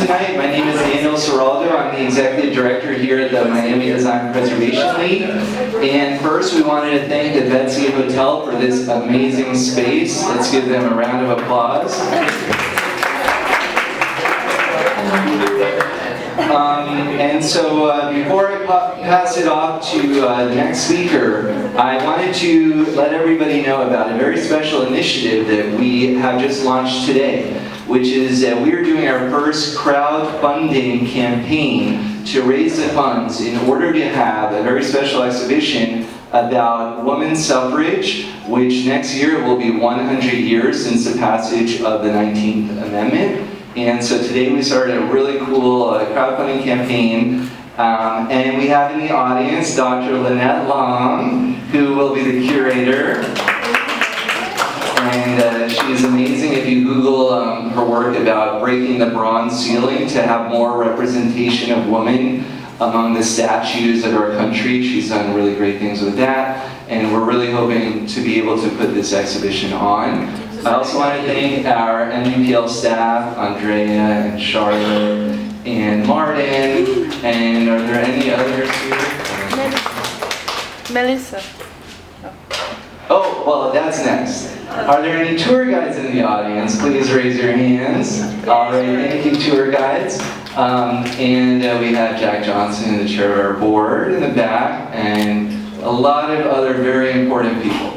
tonight. My name is Daniel Seraldo. I'm the Executive Director here at the Miami Design Preservation League. And first, we wanted to thank the Betsy Hotel for this amazing space. Let's give them a round of applause. And so before I pass it off to the next speaker, I wanted to let everybody know about a very special initiative that we have just launched today, which is that we are doing our first crowdfunding campaign to raise the funds in order to have a very special exhibition about women's suffrage, which next year will be 100 years since the passage of the 19th Amendment. And so today we started a really cool crowdfunding campaign. And we have in the audience Dr. Lynette Long, who will be the curator. And she is amazing. If you Google her work about breaking the bronze ceiling to have more representation of women among the statues of our country, she's done really great things with that. And we're really hoping to be able to put this exhibition on. I also want to thank our NUPL staff, Andrea and Charlotte and Martin. And are there any others here? Melissa. Oh, well, that's next. Are there any tour guides in the audience? Please raise your hands. All right, thank you, tour guides. And we have Jack Johnson, the chair of our board, in the back, and a lot of other very important people.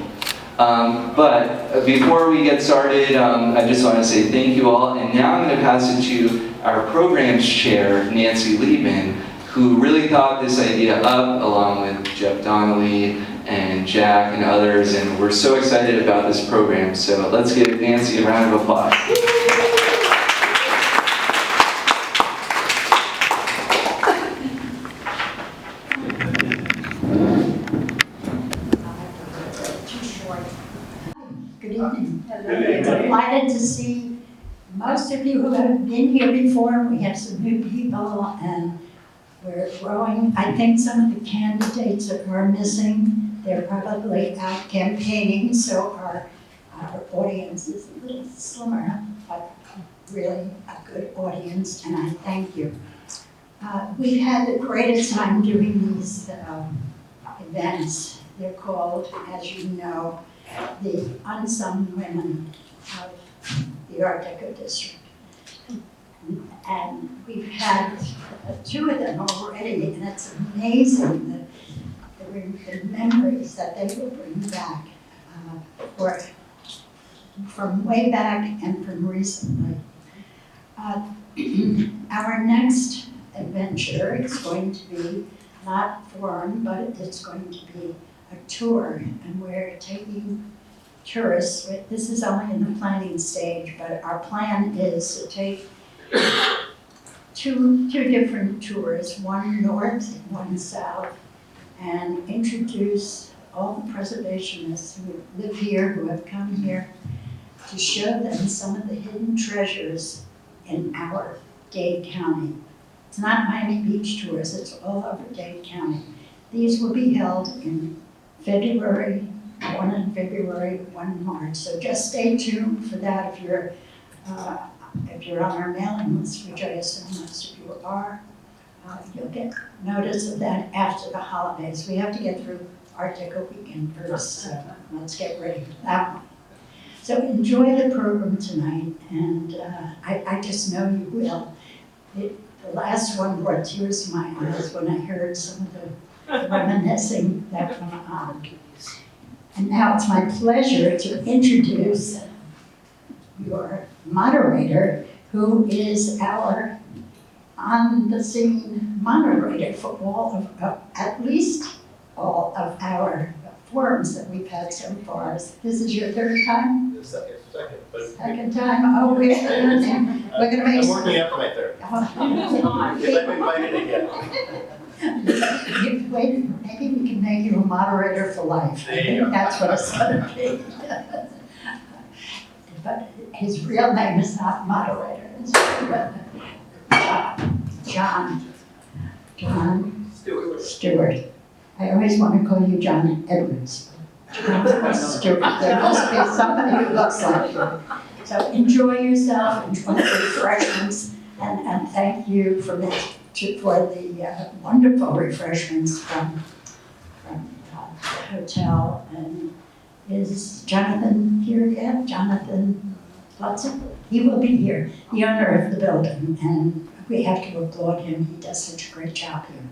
But before we get started, I just want to say thank you all. And now I'm going to pass it to our programs chair, Nancy Lieben, who really thought this idea up along with Jeff Donnelly and Jack and others. And we're so excited about this program. So let's give Nancy a round of applause. Good evening. Hello. Delighted to see most of you who have been here before. We have some new people and we're growing. I think some of the candidates are missing. They're probably out campaigning, so our audience is a little slimmer, but really a good audience, and I thank you. We've had the greatest time doing these events. They're called, as you know, the Unsung Women of the Art Deco District. And we've had two of them already, and it's amazing the memories that they will bring back from way back and from recently. Our next adventure is going to be not foreign, but it's going to be a tour, and we're taking tourists. This is only in the planning stage, but our plan is to take two different tours, one north and one south, and introduce all the preservationists who live here, who have come here, to show them some of the hidden treasures in our Dade County. It's not Miami Beach tours, it's all over Dade County. These will be held in February, one in February, one in March. So just stay tuned for that if you're on our mailing list, which I assume most of you are. You'll get notice of that after the holidays. We have to get through Art Deco weekend first, so let's get ready for that one. So enjoy the program tonight, and I just know you will. The last one brought tears to my eyes when I heard some of the reminiscing that went on. And now it's my pleasure to introduce your moderator, who is our on-the-scene moderator for all of, at least all of our forums that we've had so far. This is your third time? The second. Second time? Oh, we're gonna make. I'm working up for my third. If I'm invited again. Wait, maybe we can make you a moderator for life. I think that's what it's gonna be. But his real name is not moderator. It's John Stuart. I always want to call you John Edwards. John Stuart. There must be somebody who looks like you. So enjoy yourself, enjoy the refreshments, And thank you for the wonderful refreshments from the hotel. And is Jonathan here yet? Jonathan Watson? He will be here, the owner of the building, and we have to applaud him. He does such a great job here.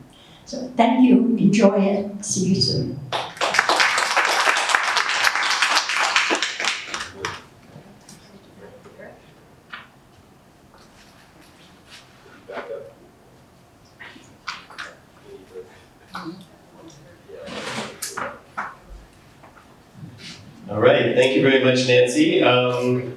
So thank you, enjoy it, see you soon. All right, thank you very much, Nancy. I'm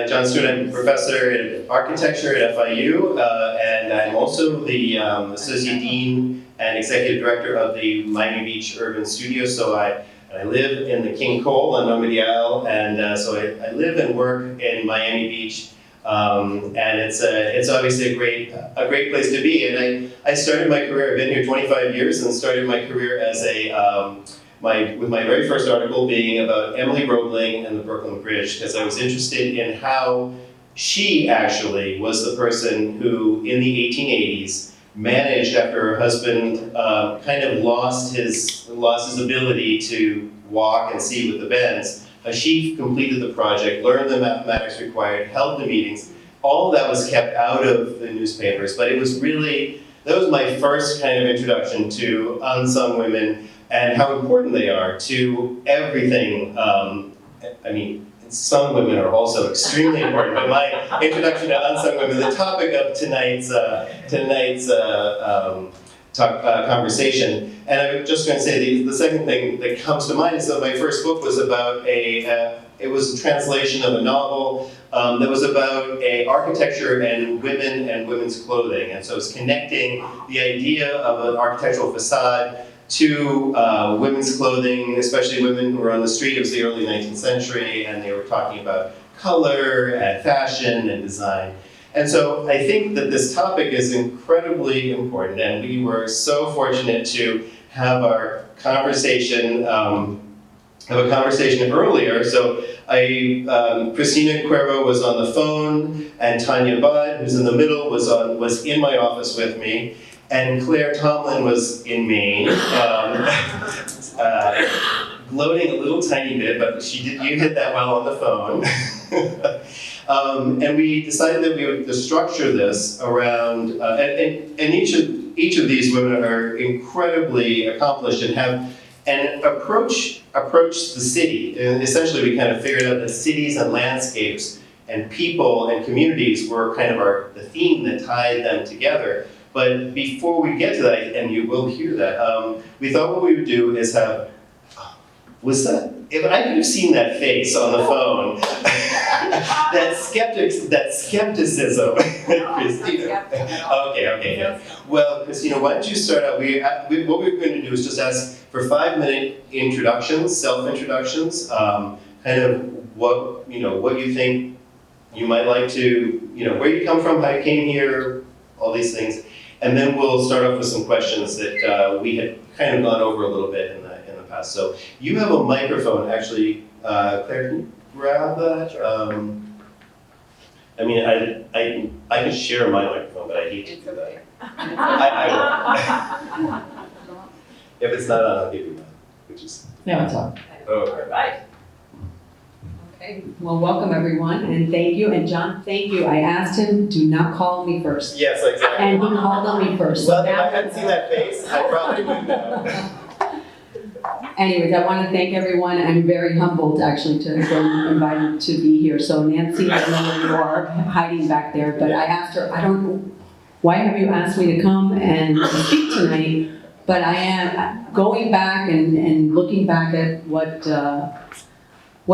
John Stuart. I'm a professor in architecture at FIU, and I'm also the Associate Dean and Executive Director of the Miami Beach Urban Studio. So I live in the King Cole on Normandy and so I live and work in Miami Beach. And it's obviously a great place to be. And I started my career, I've been here 25 years, and started my career as with my very first article being about Emily Roebling and the Brooklyn Bridge, because I was interested in how she actually was the person who, in the 1880s, managed, after her husband kind of lost his ability to walk and see with the bends, she completed the project, learned the mathematics required, held the meetings. All of that was kept out of the newspapers, but it was really, that was my first kind of introduction to unsung women and how important they are to everything. I mean, some women are also extremely important, but my introduction to unsung women, the topic of tonight's conversation. And I'm just going to say the second thing that comes to mind is that my first book was about it was a translation of a novel that was about architecture and women and women's clothing. And so it's connecting the idea of an architectural facade to women's clothing, especially women who were on the street. It was the early 19th century, and they were talking about color and fashion and design. And so I think that this topic is incredibly important, and we were so fortunate to have our conversation, earlier. So Christina Cuervo was on the phone, and Tanya Bhatt, who's in the middle, was in my office with me. And Claire Tomlin was in Maine, gloating a little tiny bit, but you hit that well on the phone. And we decided that we would structure this around, and each of these women are incredibly accomplished and approach the city. And essentially, we kind of figured out that cities and landscapes and people and communities were kind of the theme that tied them together. But before we get to that, and you will hear that, we thought what we would do is if I could have seen that face on the phone, that skepticism, Christina. Okay, yeah. Well, Christina, why don't you start out? What we're going to do is just ask for 5-minute introductions, self-introductions, kind of what you think you might like to, where you come from, how you came here, all these things. And then we'll start off with some questions that we had kind of gone over a little bit in the past. So you have a microphone, actually. Claire, can you grab that? I mean, I can share my microphone, but I hate to do that. I will. If it's not on, I'll give you mine, which is. No, it's on. Okay. Right. Okay, well, welcome everyone, and thank you. And John, thank you. I asked him, do not call me first. Yes, exactly. And he called on me first. Well, if I hadn't seen that face, I probably would know. Anyways, I want to thank everyone. I'm very humbled actually to have been invited to be here. So Nancy, I know where you are hiding back there, but I asked her, I don't know, why have you asked me to come and speak tonight? But I am going back and looking back at what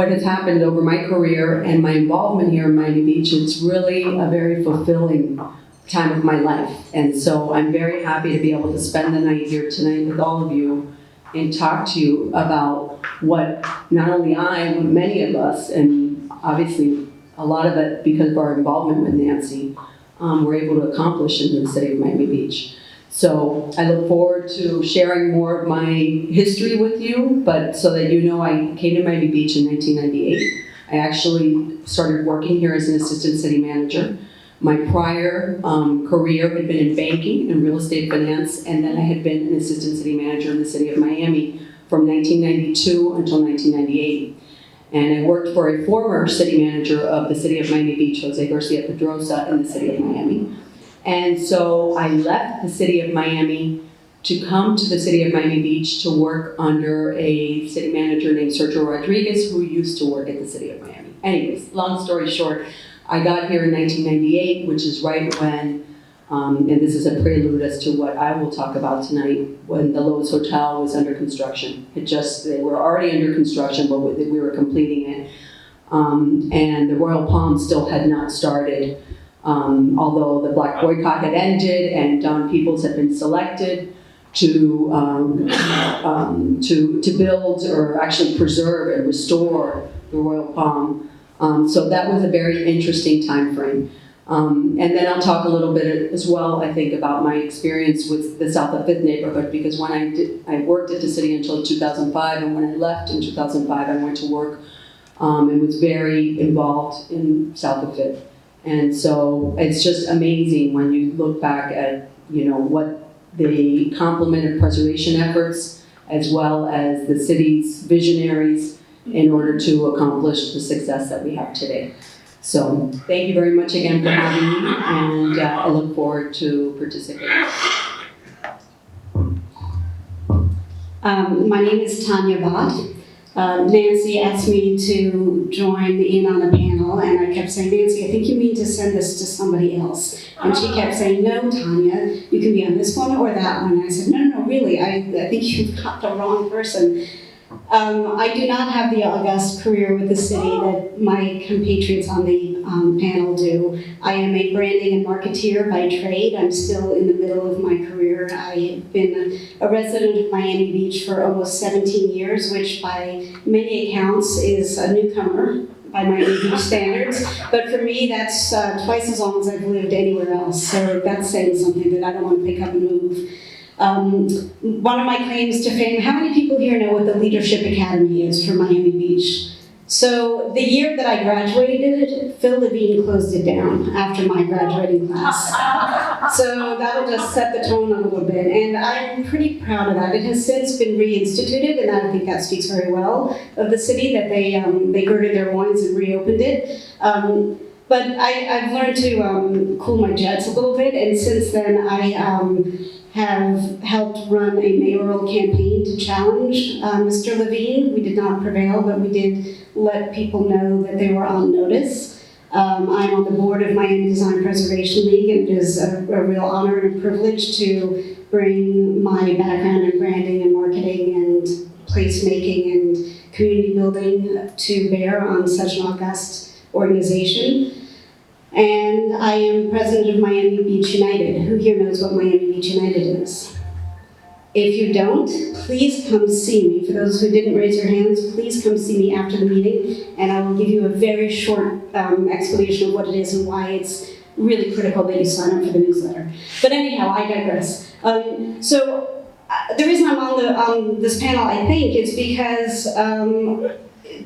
has happened over my career and my involvement here in Miami Beach. It's really a very fulfilling time of my life. And so I'm very happy to be able to spend the night here tonight with all of you and talk to you about what not only I, but many of us, and obviously a lot of it because of our involvement with Nancy, were able to accomplish in the city of Miami Beach. So I look forward to sharing more of my history with you, but so that you know, I came to Miami Beach in 1998. I actually started working here as an assistant city manager. My prior career had been in banking and real estate finance, and then I had been an assistant city manager in the city of Miami from 1992 until 1998. And I worked for a former city manager of the city of Miami Beach, Jose Garcia Pedrosa, in the city of Miami. And so I left the city of Miami to come to the city of Miami Beach to work under a city manager named Sergio Rodriguez, who used to work at the city of Miami. Anyways, long story short, I got here in 1998, which is right when, and this is a prelude as to what I will talk about tonight, when the Lowe's Hotel was under construction. They were already under construction, but we were completing it. And the Royal Palm still had not started, although the Black boycott had ended and Don Peoples had been selected to build or actually preserve and restore the Royal Palm. So that was a very interesting time frame. And then I'll talk a little bit as well, I think, about my experience with the South of Fifth neighborhood, because when I worked at the city until 2005, and when I left in 2005, I went to work and was very involved in South of Fifth. And so it's just amazing when you look back at, what the complement of preservation efforts, as well as the city's visionaries in order to accomplish the success that we have today. So thank you very much again for having me, and I look forward to participating. My name is Tanya Bhatt. Nancy asked me to join in on a panel, and I kept saying, Nancy, I think you mean to send this to somebody else. And she kept saying, no, Tanya, you can be on this one or that one. And I said, no, really, I think you've got the wrong person. I do not have the august career with the city that my compatriots on the panel do. I am a branding and marketeer by trade. I'm still in the middle of my career. I have been a resident of Miami Beach for almost 17 years, which by many accounts is a newcomer by Miami Beach standards. But for me, that's twice as long as I've lived anywhere else. So that's saying something that I don't want to pick up and move. One of my claims to fame, how many people here know what the Leadership Academy is for Miami Beach? So the year that I graduated, Phil Levine closed it down after my graduating class. So that'll just set the tone a little bit, and I'm pretty proud of that. It has since been reinstituted, and I think that speaks very well of the city that they girded their loins and reopened it. But I've learned to cool my jets a little bit, and since then I have helped run a mayoral campaign to challenge Mr. Levine. We did not prevail, but we did let people know that they were on notice. I'm on the board of Miami Design Preservation League, and it is a real honor and a privilege to bring my background in branding and marketing and placemaking and community building to bear on such an august organization. And I am president of Miami Beach United. Who here knows what Miami Beach United is? If you don't, please come see me. For those who didn't raise your hands, please come see me after the meeting, and I will give you a very short explanation of what it is and why it's really critical that you sign up for the newsletter. But anyhow, I digress. So the reason I'm on this panel, I think, is because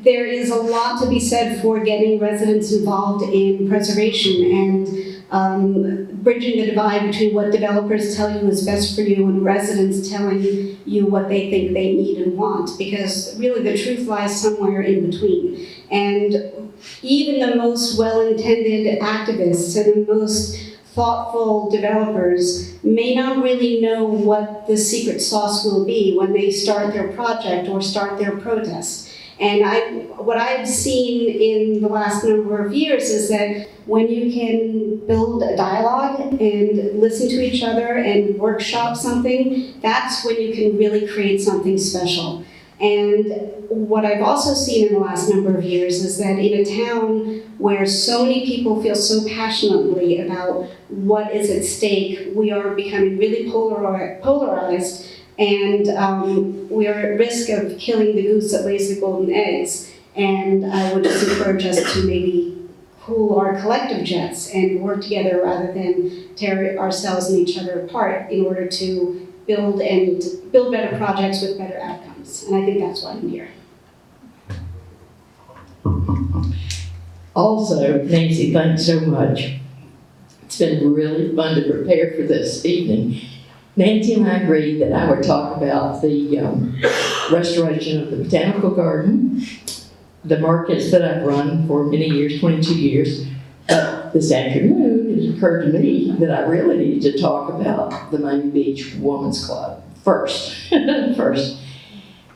there is a lot to be said for getting residents involved in preservation and bridging the divide between what developers tell you is best for you and residents telling you what they think they need and want, because really the truth lies somewhere in between. And even the most well-intended activists and the most thoughtful developers may not really know what the secret sauce will be when they start their project or start their protest. And what I've seen in the last number of years is that when you can build a dialogue and listen to each other and workshop something, that's when you can really create something special. And what I've also seen in the last number of years is that in a town where so many people feel so passionately about what is at stake, we are becoming really polarized. And we are at risk of killing the goose that lays the golden eggs. And I would just encourage us to maybe cool our collective jets and work together rather than tear ourselves and each other apart in order to build better projects with better outcomes. And I think that's why I'm here. Also, Nancy, thanks so much It's been really fun to prepare for this evening. Nancy and I agreed that I would talk about the restoration of the Botanical Garden, the markets that I've run for many years, 22 years. But this afternoon, it occurred to me that I really needed to talk about the Miami Beach Women's Club first. First.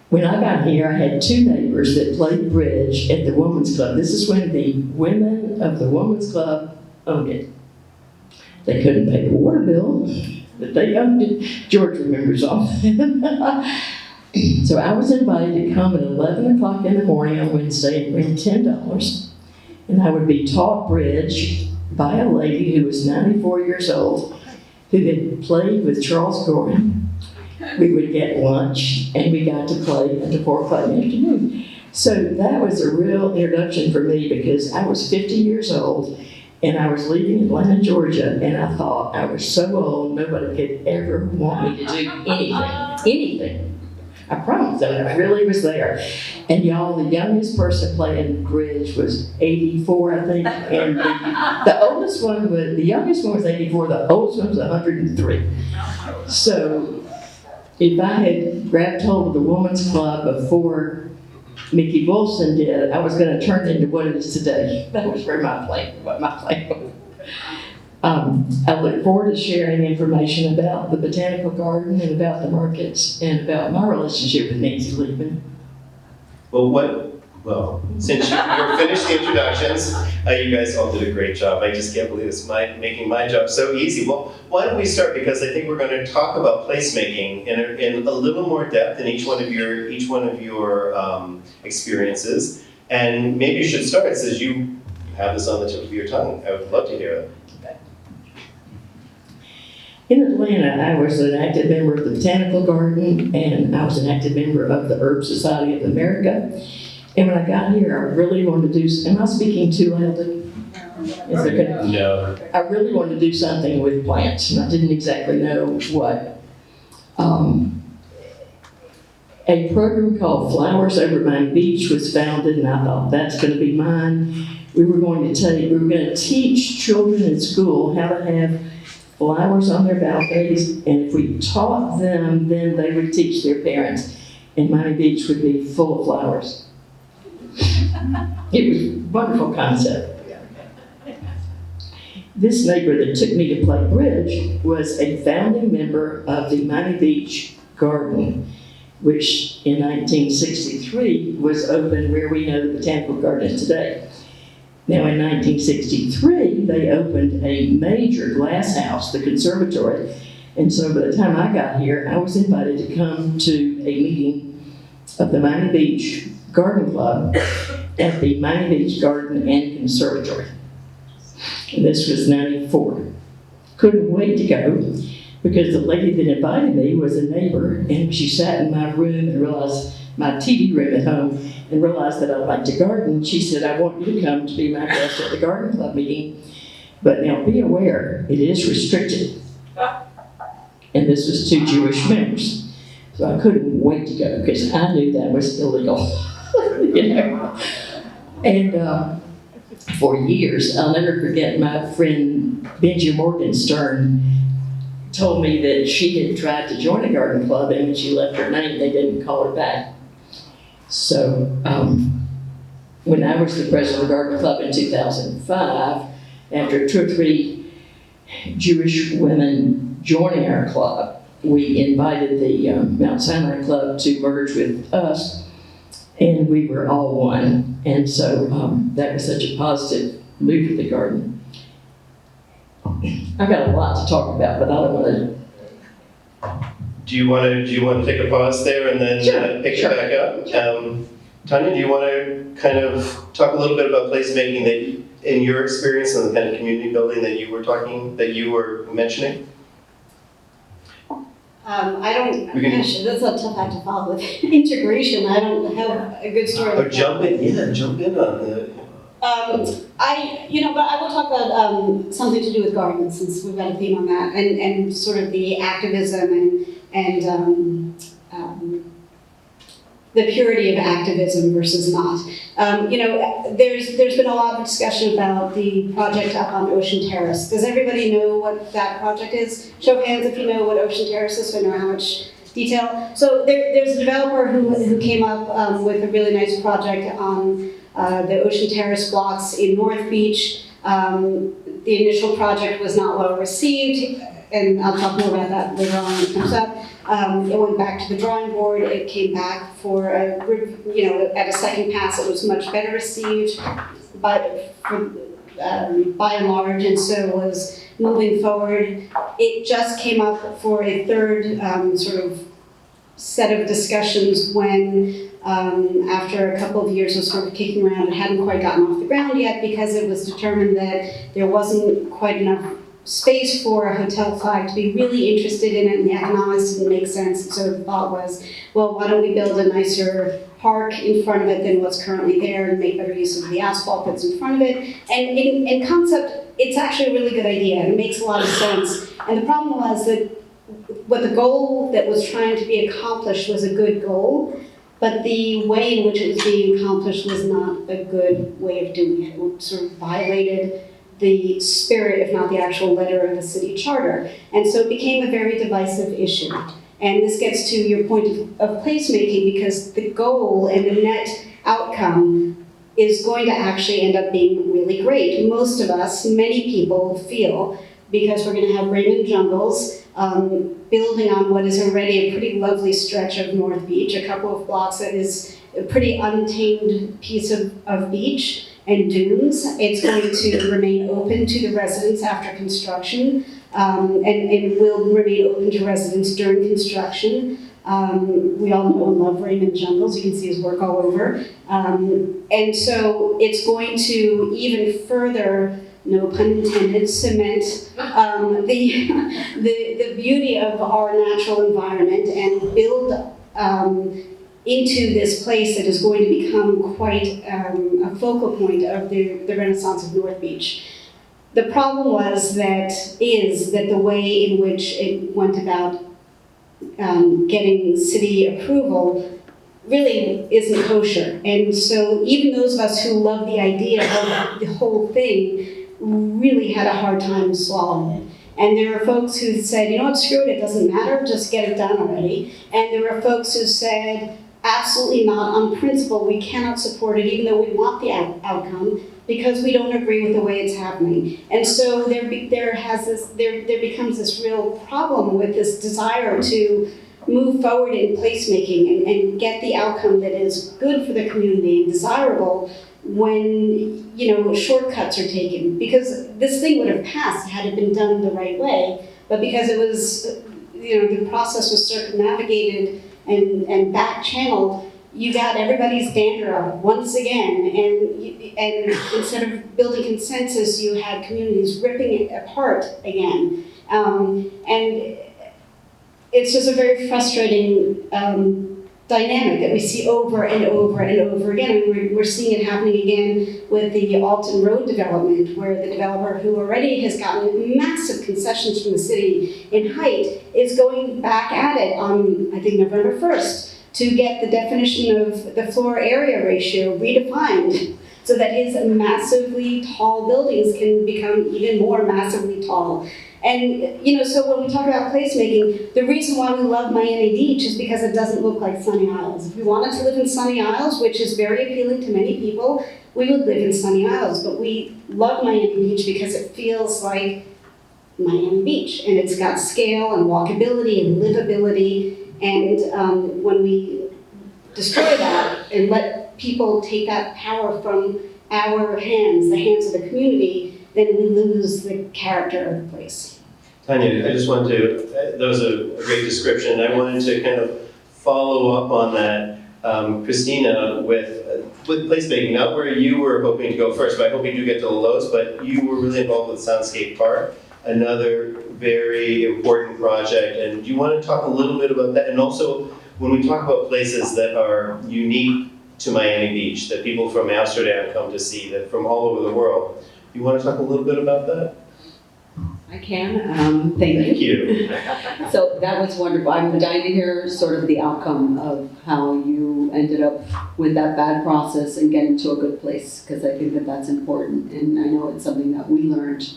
When I got here, I had two neighbors that played bridge at the Women's Club. This is when the women of the Women's Club owned it. They couldn't pay the water bill, but they owned it. George remembers all. So I was invited to come at 11 o'clock in the morning on Wednesday and bring $10. And I would be taught bridge by a lady who was 94 years old, who had played with Charles Gordon. We would get lunch, and we got to play until 4 o'clock in the afternoon. So that was a real introduction for me because I was 50 years old, and I was leaving Atlanta, Georgia, and I thought I was so old, nobody could ever want me to do anything. I promise, I mean, I really was there. And y'all, the youngest person playing bridge was 84, I think, and the youngest one was 84, the oldest one was 103. So if I had grabbed hold of the Women's Club before Mickey Wilson did, I was going to turn it into what it is today. That was where what my plan was. I look forward to sharing information about the Botanical Garden and about the markets and about my relationship with Nancy Liebman. Well, since you're finished the introductions, you guys all did a great job. I just can't believe it's making my job so easy. Well, why don't we start? Because I think we're going to talk about placemaking in a little more depth in each one of your experiences. And maybe you should start since you have this on the tip of your tongue. I would love to hear it. In Atlanta, I was an active member of the Botanical Garden, and I was an active member of the Herb Society of America. And when I got here, I really wanted to do, am I speaking too loudly? Is there good? No. I really wanted to do something with plants, and I didn't exactly know what. A program called Flowers Over Miami Beach was founded, and I thought, that's going to be mine. We were going to teach children in school how to have flowers on their balconies, and if we taught them, then they would teach their parents, and Miami Beach would be full of flowers. It was a wonderful concept. This neighbor that took me to play bridge was a founding member of the Miami Beach Garden, which in 1963 was opened where we know the Botanical Garden is today. Now in 1963, they opened a major glass house, the conservatory, and so by the time I got here, I was invited to come to a meeting of the Miami Beach Garden Club at the Miami Beach Garden and Conservatory. And this was 94. Couldn't wait to go because the lady that invited me was a neighbor, and she sat in my room and realized, my TV room at home, and realized that I liked to garden. She said, I want you to come to be my guest at the Garden Club meeting, but now be aware, it is restricted. And this was 2 Jewish members. So I couldn't wait to go because I knew that was illegal. You know? And for years, I'll never forget my friend Benji Morgenstern told me that she had tried to join a garden club, and when she left her name, they didn't call her back. So when I was the president of the garden club in 2005, after 2 or 3 Jewish women joining our club, we invited the Mount Sinai Club to merge with us, and we were all one. And so that was such a positive move for the garden. I've got a lot to talk about, but I don't want to. Do you want to take a pause there and then pick it back up? Sure. Tanya, do you want to kind of talk a little bit about placemaking that in your experience and the kind of community building that you were mentioning? I don't, gosh, that's a tough act to follow with integration. I don't have a good story. Oh, jump in on the. But I will talk about something to do with gardens, since we've got a theme on that, and sort of the activism and the purity of activism versus not. There's been a lot of discussion about the project up on Ocean Terrace. Does everybody know what that project is? Show of hands if you know what Ocean Terrace is, so I know how much detail. So there's a developer who came up with a really nice project on the Ocean Terrace blocks in North Beach. The initial project was not well received, and I'll talk more about that later on when it comes up. It went back to the drawing board. It came back for at a second pass. It was much better received by and large, and so was moving forward. It just came up for a third sort of set of discussions when, after a couple of years of sort of kicking around, it hadn't quite gotten off the ground yet because it was determined that there wasn't quite enough space for a hotel flag to be really interested in it, and the economics didn't make sense. And so the thought was, well, why don't we build a nicer park in front of it than what's currently there and make better use of the asphalt that's in front of it. And in concept, it's actually a really good idea, and it makes a lot of sense. And the problem was that what the goal that was trying to be accomplished was a good goal, but the way in which it was being accomplished was not a good way of doing it. It sort of violated the spirit, if not the actual letter of the city charter. And so it became a very divisive issue. And this gets to your point of placemaking, because the goal and the net outcome is going to actually end up being really great. Most of us, many people feel, because we're going to have Raymond Jungles, building on what is already a pretty lovely stretch of North Beach, a couple of blocks that is a pretty untamed piece of beach and dunes. It's going to remain open to the residents after construction, and will remain open to residents during construction. We all know and love Raymond Jungles. You can see his work all over. And so it's going to even further, no pun intended, cement the beauty of our natural environment and build into this place that is going to become quite a focal point of the Renaissance of North Beach. The problem was that the way in which it went about getting city approval really isn't kosher. And so even those of us who love the idea of the whole thing really had a hard time swallowing it. And there are folks who said, you know what, screw it, it doesn't matter, just get it done already. And there were folks who said, absolutely not, on principle, we cannot support it, even though we want the outcome, because we don't agree with the way it's happening. And so there becomes this real problem with this desire to move forward in placemaking and get the outcome that is good for the community and desirable when, shortcuts are taken. Because this thing would have passed had it been done the right way, but because it was, the process was circumnavigated and back-channeled, you got everybody's dander up once again, and instead of building consensus, you had communities ripping it apart again. And it's just a very frustrating dynamic that we see over and over and over again. And we're seeing it happening again with the Alton Road development, where the developer, who already has gotten massive concessions from the city in height, is going back at it on, I think, November 1st to get the definition of the floor area ratio redefined so that his massively tall buildings can become even more massively tall. And, so when we talk about placemaking, the reason why we love Miami Beach is because it doesn't look like Sunny Isles. If we wanted to live in Sunny Isles, which is very appealing to many people, we would live in Sunny Isles. But we love Miami Beach because it feels like Miami Beach, and it's got scale and walkability and livability. And when we destroy that and let people take that power from our hands, the hands of the community, then we lose the character of the place. Tanya, I just wanted to, that was a great description. I wanted to kind of follow up on that, Christina, with placemaking, not where you were hoping to go first, but I hope you do get to the Lowe's, but you were really involved with Soundscape Park, another very important project. And do you want to talk a little bit about that? And also, when we talk about places that are unique to Miami Beach, that people from Amsterdam come to see, that from all over the world, you want to talk a little bit about that? I can. Thank Thank you. you. So that was wonderful. I'm dying to hear sort of the outcome of how you ended up with that bad process and getting to a good place, because I think that that's important. And I know it's something that we learned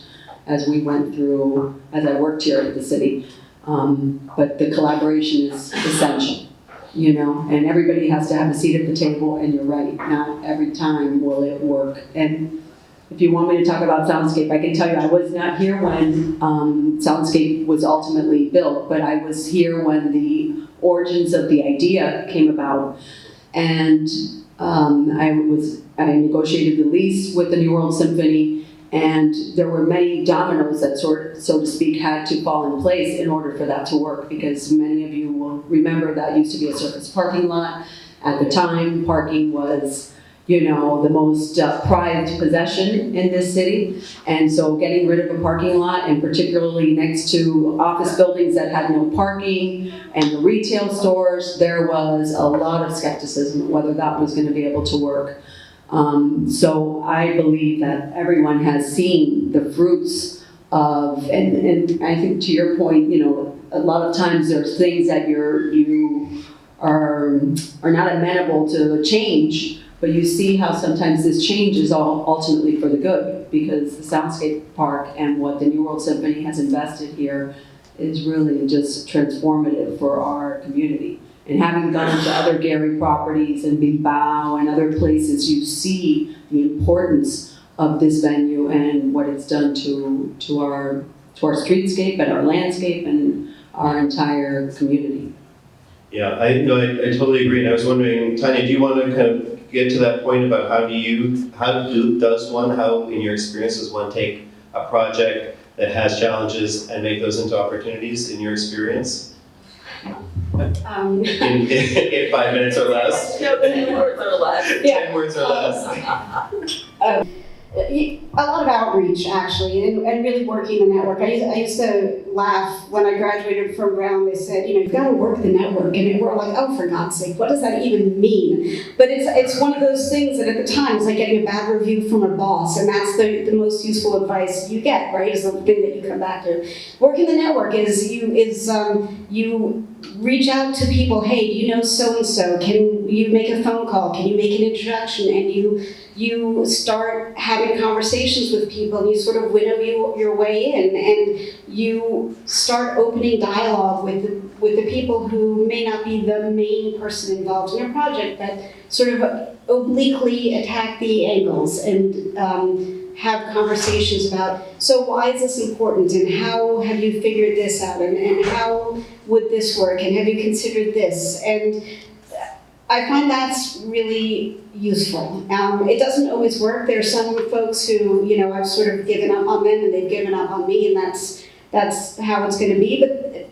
as we went through, as I worked here at the city. But the collaboration is essential, you know, and everybody has to have a seat at the table, and you're right, not every time will it work. And if you want me to talk about Soundscape, I can tell you I was not here when Soundscape was ultimately built, but I was here when the origins of the idea came about. And I negotiated the lease with the New World Symphony, and there were many dominoes that so to speak, had to fall in place in order for that to work, because many of you will remember that used to be a surface parking lot. At the time, parking was, you know, the most prized possession in this city. And so getting rid of a parking lot, and particularly next to office buildings that had no parking and the retail stores, there was a lot of skepticism whether that was going to be able to work. So I believe that everyone has seen the fruits of, and I think to your point, you know, a lot of times there's things that you are not amenable to change. But you see how sometimes this change is all ultimately for the good, because the Soundscape Park and what the New World Symphony has invested here is really just transformative for our community. And having gone to other Gary properties and Bilbao and other places, you see the importance of this venue and what it's done to our streetscape and our landscape and our entire community. Yeah, I totally agree. And I was wondering, Tanya, do you want to kind of get to that point about how in your experience does one take a project that has challenges and make those into opportunities in your experience? In 5 minutes or less? 10 words or less. 10 words or less. A lot of outreach, actually, and really working the network. I used to laugh when I graduated from Brown. They said, you know, you've got to work the network. And we're like, oh, for God's sake, what does that even mean? But it's one of those things that at the time is like getting a bad review from a boss. And that's the most useful advice you get, right? Is the thing that you come back to. Working the network is you reach out to people. Hey, do you know so-and-so? Can you make a phone call? Can you make an introduction? And you start having conversations with people, and you sort of winnow your way in, and you start opening dialogue with the people who may not be the main person involved in your project, but sort of obliquely attack the angles and have conversations about, so why is this important, and how have you figured this out, and how would this work, and have you considered this? And I find that's really useful. It doesn't always work. There are some folks who, you know, I've sort of given up on them and they've given up on me, and that's how it's going to be.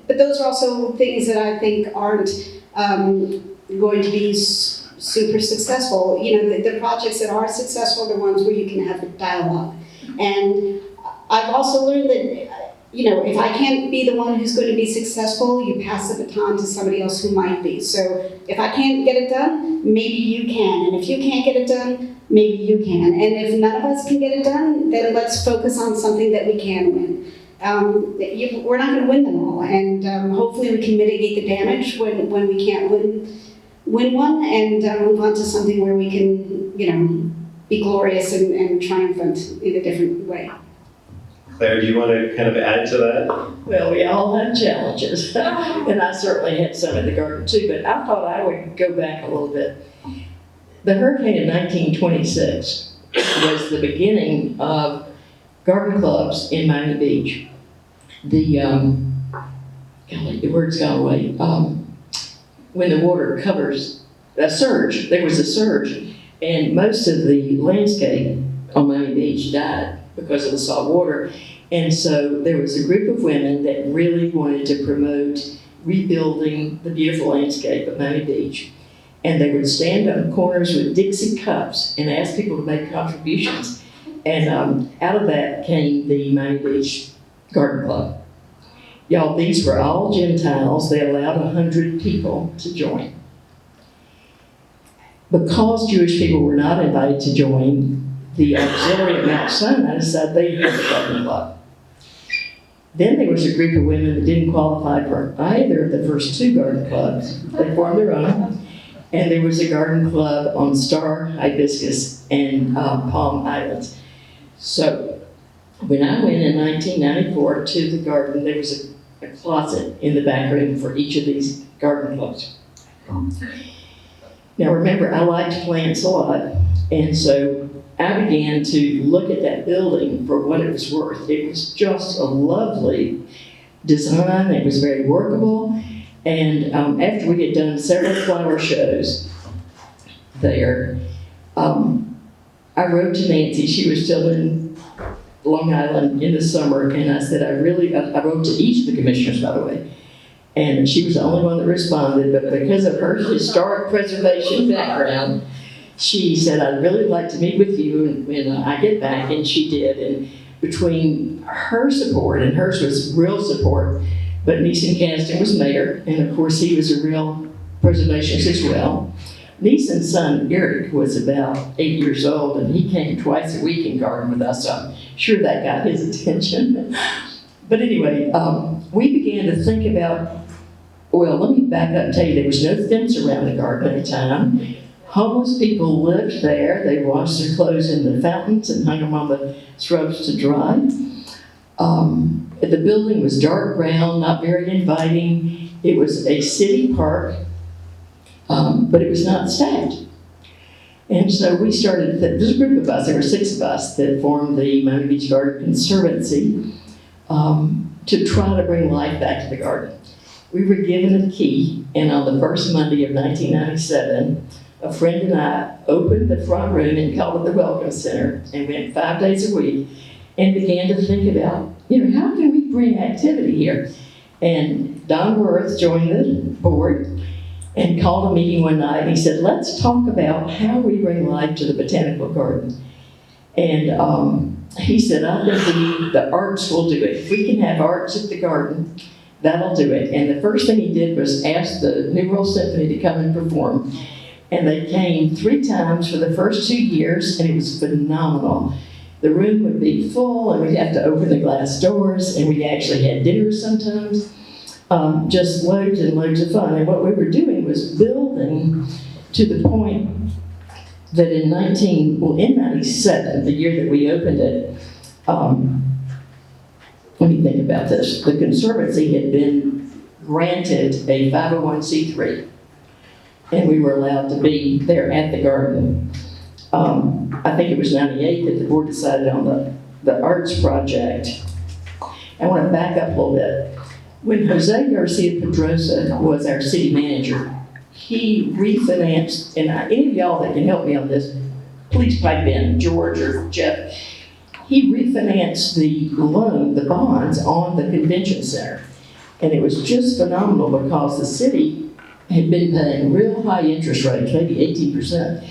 But those are also things that I think aren't going to be super successful. You know, the projects that are successful are the ones where you can have a dialogue. And I've also learned that, you know, if I can't be the one who's going to be successful, you pass the baton to somebody else who might be. So if I can't get it done, maybe you can. And if you can't get it done, maybe you can. And if none of us can get it done, then let's focus on something that we can win. We're not going to win them all. And hopefully we can mitigate the damage when we can't win one, and move on to something where we can, you know, be glorious and triumphant in a different way. Claire, do you want to kind of add to that? Well, we all have challenges, and I certainly had some in the garden too, but I thought I would go back a little bit. The hurricane of 1926 was the beginning of garden clubs in Miami Beach. The word's gone away. When the water covers a surge, there was a surge, and most of the landscape on Miami Beach died because of the salt water. And so there was a group of women that really wanted to promote rebuilding the beautiful landscape of Miami Beach. And they would stand on corners with Dixie cups and ask people to make contributions. And out of that came the Miami Beach Garden Club. Y'all, these were all Gentiles. They allowed 100 people to join. Because Jewish people were not invited to join, the auxiliary at Mount Sinai decided they had a garden club. Then there was a group of women that didn't qualify for either of the first two garden clubs. They formed their own. And there was a garden club on Star, Hibiscus, and Palm Islands. So when I went in 1994 to the garden, there was a closet in the back room for each of these garden clubs. Now remember, I liked plants a lot, and so I began to look at that building for what it was worth. It was just a lovely design. It was very workable. And after we had done several flower shows there, I wrote to Nancy. She was still in Long Island in the summer, and I said, I wrote to each of the commissioners, by the way, and she was the only one that responded, but because of her historic preservation background, she said, I'd really like to meet with you when I get back, and she did. And between her support, and hers was real support, but Neeson Caston was mayor, and of course he was a real preservationist as well. Neeson's son, Eric, was about 8 years old, and he came twice a week and gardened with us, so I'm sure that got his attention. But anyway, we began to think about, well, let me back up and tell you, there was no fence around the garden at the time. Homeless people lived there. They washed their clothes in the fountains and hung them on the shrubs to dry. The building was dark brown, not very inviting. It was a city park, but it was not staffed. And so we started, there's a group of us, there were 6 of us that formed the Miami Beach Garden Conservancy to try to bring life back to the garden. We were given a key, and on the first Monday of 1997, a friend and I opened the front room and called it the Welcome Center, and went 5 days a week and began to think about, how can we bring activity here? And Don Worth joined the board and called a meeting one night, and he said, let's talk about how we bring life to the botanical garden. And he said, I think the arts will do it. If we can have arts at the garden, that'll do it. And the first thing he did was ask the New World Symphony to come and perform. And they came 3 times for the first 2 years, and it was phenomenal. The room would be full, and we'd have to open the glass doors, and we actually had dinner sometimes. Just loads and loads of fun. And what we were doing was building to the point that in 97, the year that we opened it, let me think about this. The Conservancy had been granted a 501c3, and we were allowed to be there at the garden. I think it was 98 that the board decided on the arts project. I want to back up a little bit. When Jose Garcia Pedrosa was our city manager, he refinanced, and any of y'all that can help me on this, please pipe in, George or Jeff. He refinanced the loan, the bonds, on the convention center. And it was just phenomenal because the city had been paying real high interest rates, maybe 18%.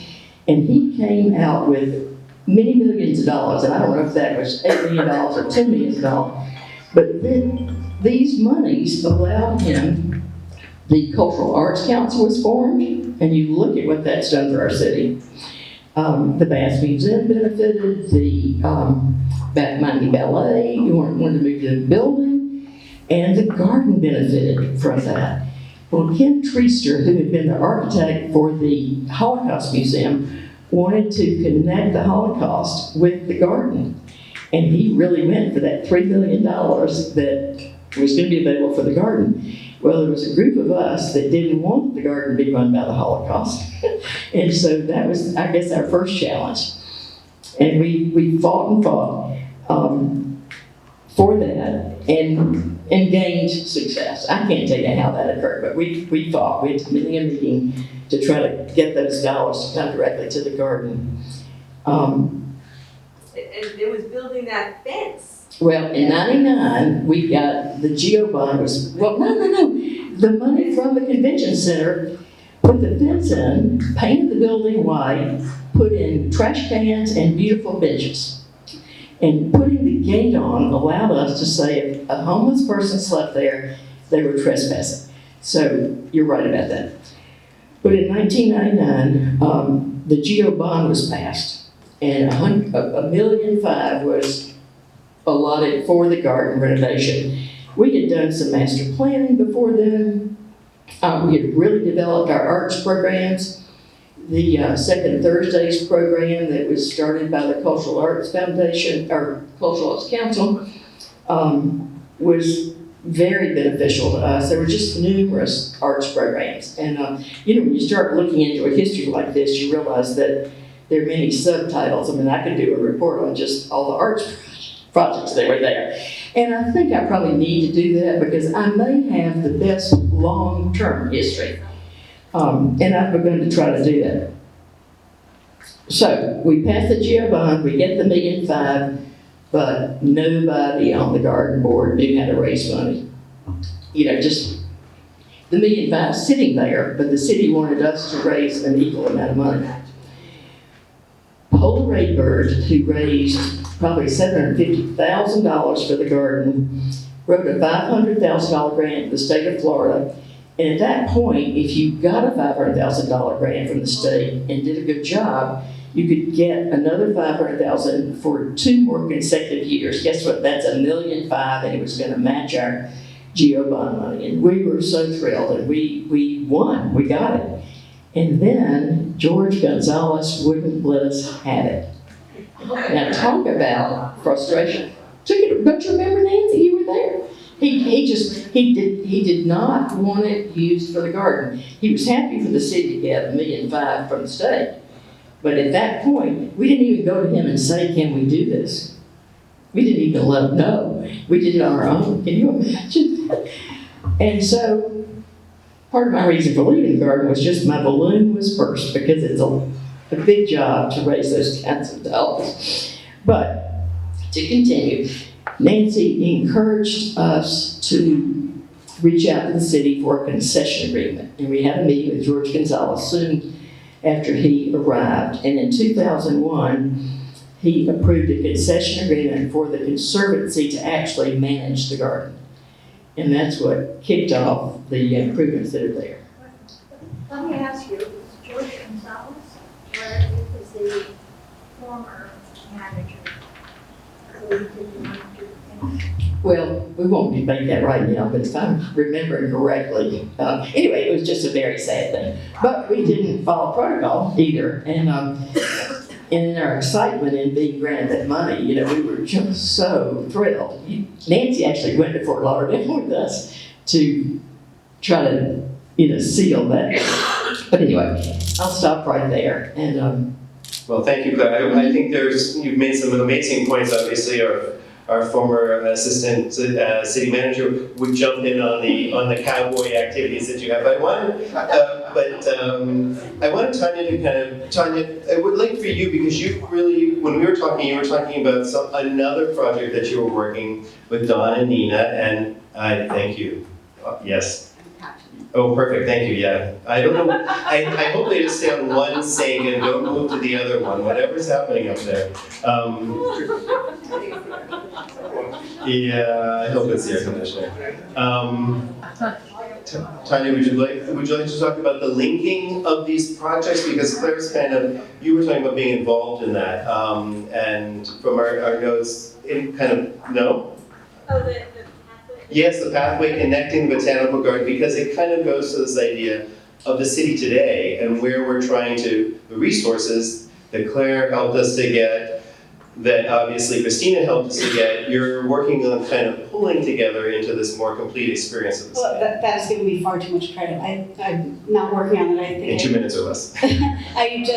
And he came out with many millions of dollars, and I don't know if that was $8 million or $10 million, but then these monies allowed him, the Cultural Arts Council was formed, and you look at what that's done for our city. The Bass Museum benefited, the Miami Ballet, you wanted to move to the building, and the garden benefited from that. Well, Ken Treaster, who had been the architect for the Holocaust Museum, wanted to connect the Holocaust with the garden. And he really went for that $3 million that was going to be available for the garden. Well, there was a group of us that didn't want the garden to be run by the Holocaust. And so that was, I guess, our first challenge. And we fought and fought for that and gained success. I can't tell you how that occurred, but we fought. We had to meet a meeting to try to get those dollars to come directly to the garden. And it was building that fence. Well, in 99, we got the GEO bond was, well, no. The money from the convention center put the fence in, painted the building white, put in trash cans and beautiful benches. And putting the gate on allowed us to say if a homeless person slept there, they were trespassing. So you're right about that. But in 1999, the GEO bond was passed, and $1.5 million was allotted for the garden renovation. We had done some master planning before then. We had really developed our arts programs. The Second Thursdays program that was started by the Cultural Arts Foundation, or Cultural Arts Council, was very beneficial to us. There were just numerous arts programs. And, when you start looking into a history like this, you realize that there are many subtitles. I mean, I could do a report on just all the arts projects that were there. And I think I probably need to do that because I may have the best long-term history. And I've begun to try to do that. So we passed the GO bond, we get the $1.5 million, but nobody on the garden board knew how to raise money. Just the $1.5 million sitting there, but the city wanted us to raise an equal amount of money. Polar Raybird, who raised probably $750,000 for the garden, wrote a $500,000 grant to the state of Florida. And at that point, if you got a $500,000 grant from the state and did a good job, you could get another $500,000 for 2 more consecutive years. Guess what? That's $1.5 million, and it was going to match our GO bond money. And we were so thrilled, and we won. We got it. And then George Gonzalez wouldn't let us have it. Now talk about frustration. Don't you remember, Nancy? You were there. He did not want it used for the garden. He was happy for the city to get $1.5 million from the state. But at that point, we didn't even go to him and say, can we do this? We didn't even let him know. We did it on our own. Can you imagine? And so part of my reason for leaving the garden was just my balloon was burst because it's a big job to raise those kinds of dollars. But to continue, Nancy encouraged us to reach out to the city for a concession agreement. And we had a meeting with George Gonzalez soon after he arrived. And in 2001, he approved a concession agreement for the Conservancy to actually manage the garden. And that's what kicked off the improvements that are there. Let me ask you, George Gonzalez, where is the former manager who didn't want to do anything? Well, we won't debate that right now, but if I'm remembering correctly, anyway, it was just a very sad thing. But we didn't follow protocol either, and in our excitement in being granted that money, we were just so thrilled. Nancy actually went to Fort Lauderdale with us to try to, seal that. But anyway, I'll stop right there. And Well, thank you, Claire. I think you've made some amazing points. Obviously, our former assistant city manager would jump in on the cowboy activities that you have. I wanted Tanya to Tanya, I would like for you, because you really, when we were talking, you were talking about another project that you were working with Don and Nina, and I thank you. Yes. Oh, perfect. Thank you. Yeah. I don't know. I hope they just stay on one sink and don't move to the other one. Whatever's happening up there. Yeah, I hope it's the air conditioner. Tanya, would you like to talk about the linking of these projects? Because Claire's you were talking about being involved in that, and from our notes, no? Oh, the pathway? Yes, the pathway connecting the botanical garden, because it kind of goes to this idea of the city today and where we're trying to, the resources that Claire helped us to get, that obviously Christina helped us to get, you're working on kind of pulling together into this more complete experience of the Well, city. that is giving me far too much credit. I'm not working on it. I think In 2 minutes or less. I think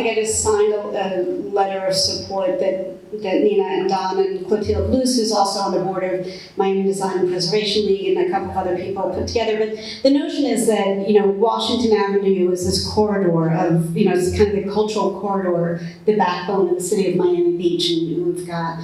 I just signed a letter of support that Nina and Don and Clotilde Luce, who's also on the board of Miami Design and Preservation League, and a couple of other people put together. But the notion is that, Washington Avenue is this corridor of, it's kind of the cultural corridor, the backbone of the city of Miami Beach. And we've got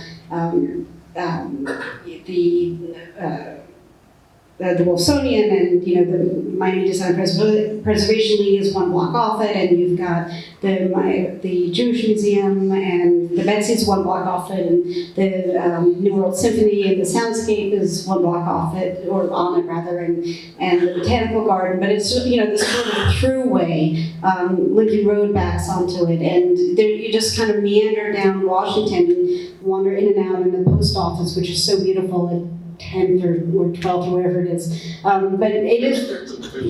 the Wilsonian and, the Miami Design Preservation League is one block off it, and you've got the Jewish Museum and the Betsy is one block off it, and the New World Symphony and the Soundscape is one block off it, or on it rather, and the Botanical Garden, but it's, this sort of throughway, Lincoln Road backs onto it, and there, you just kind of meander down Washington and wander in and out in the post office, which is so beautiful at 10th or 12th or whatever it is. But it is,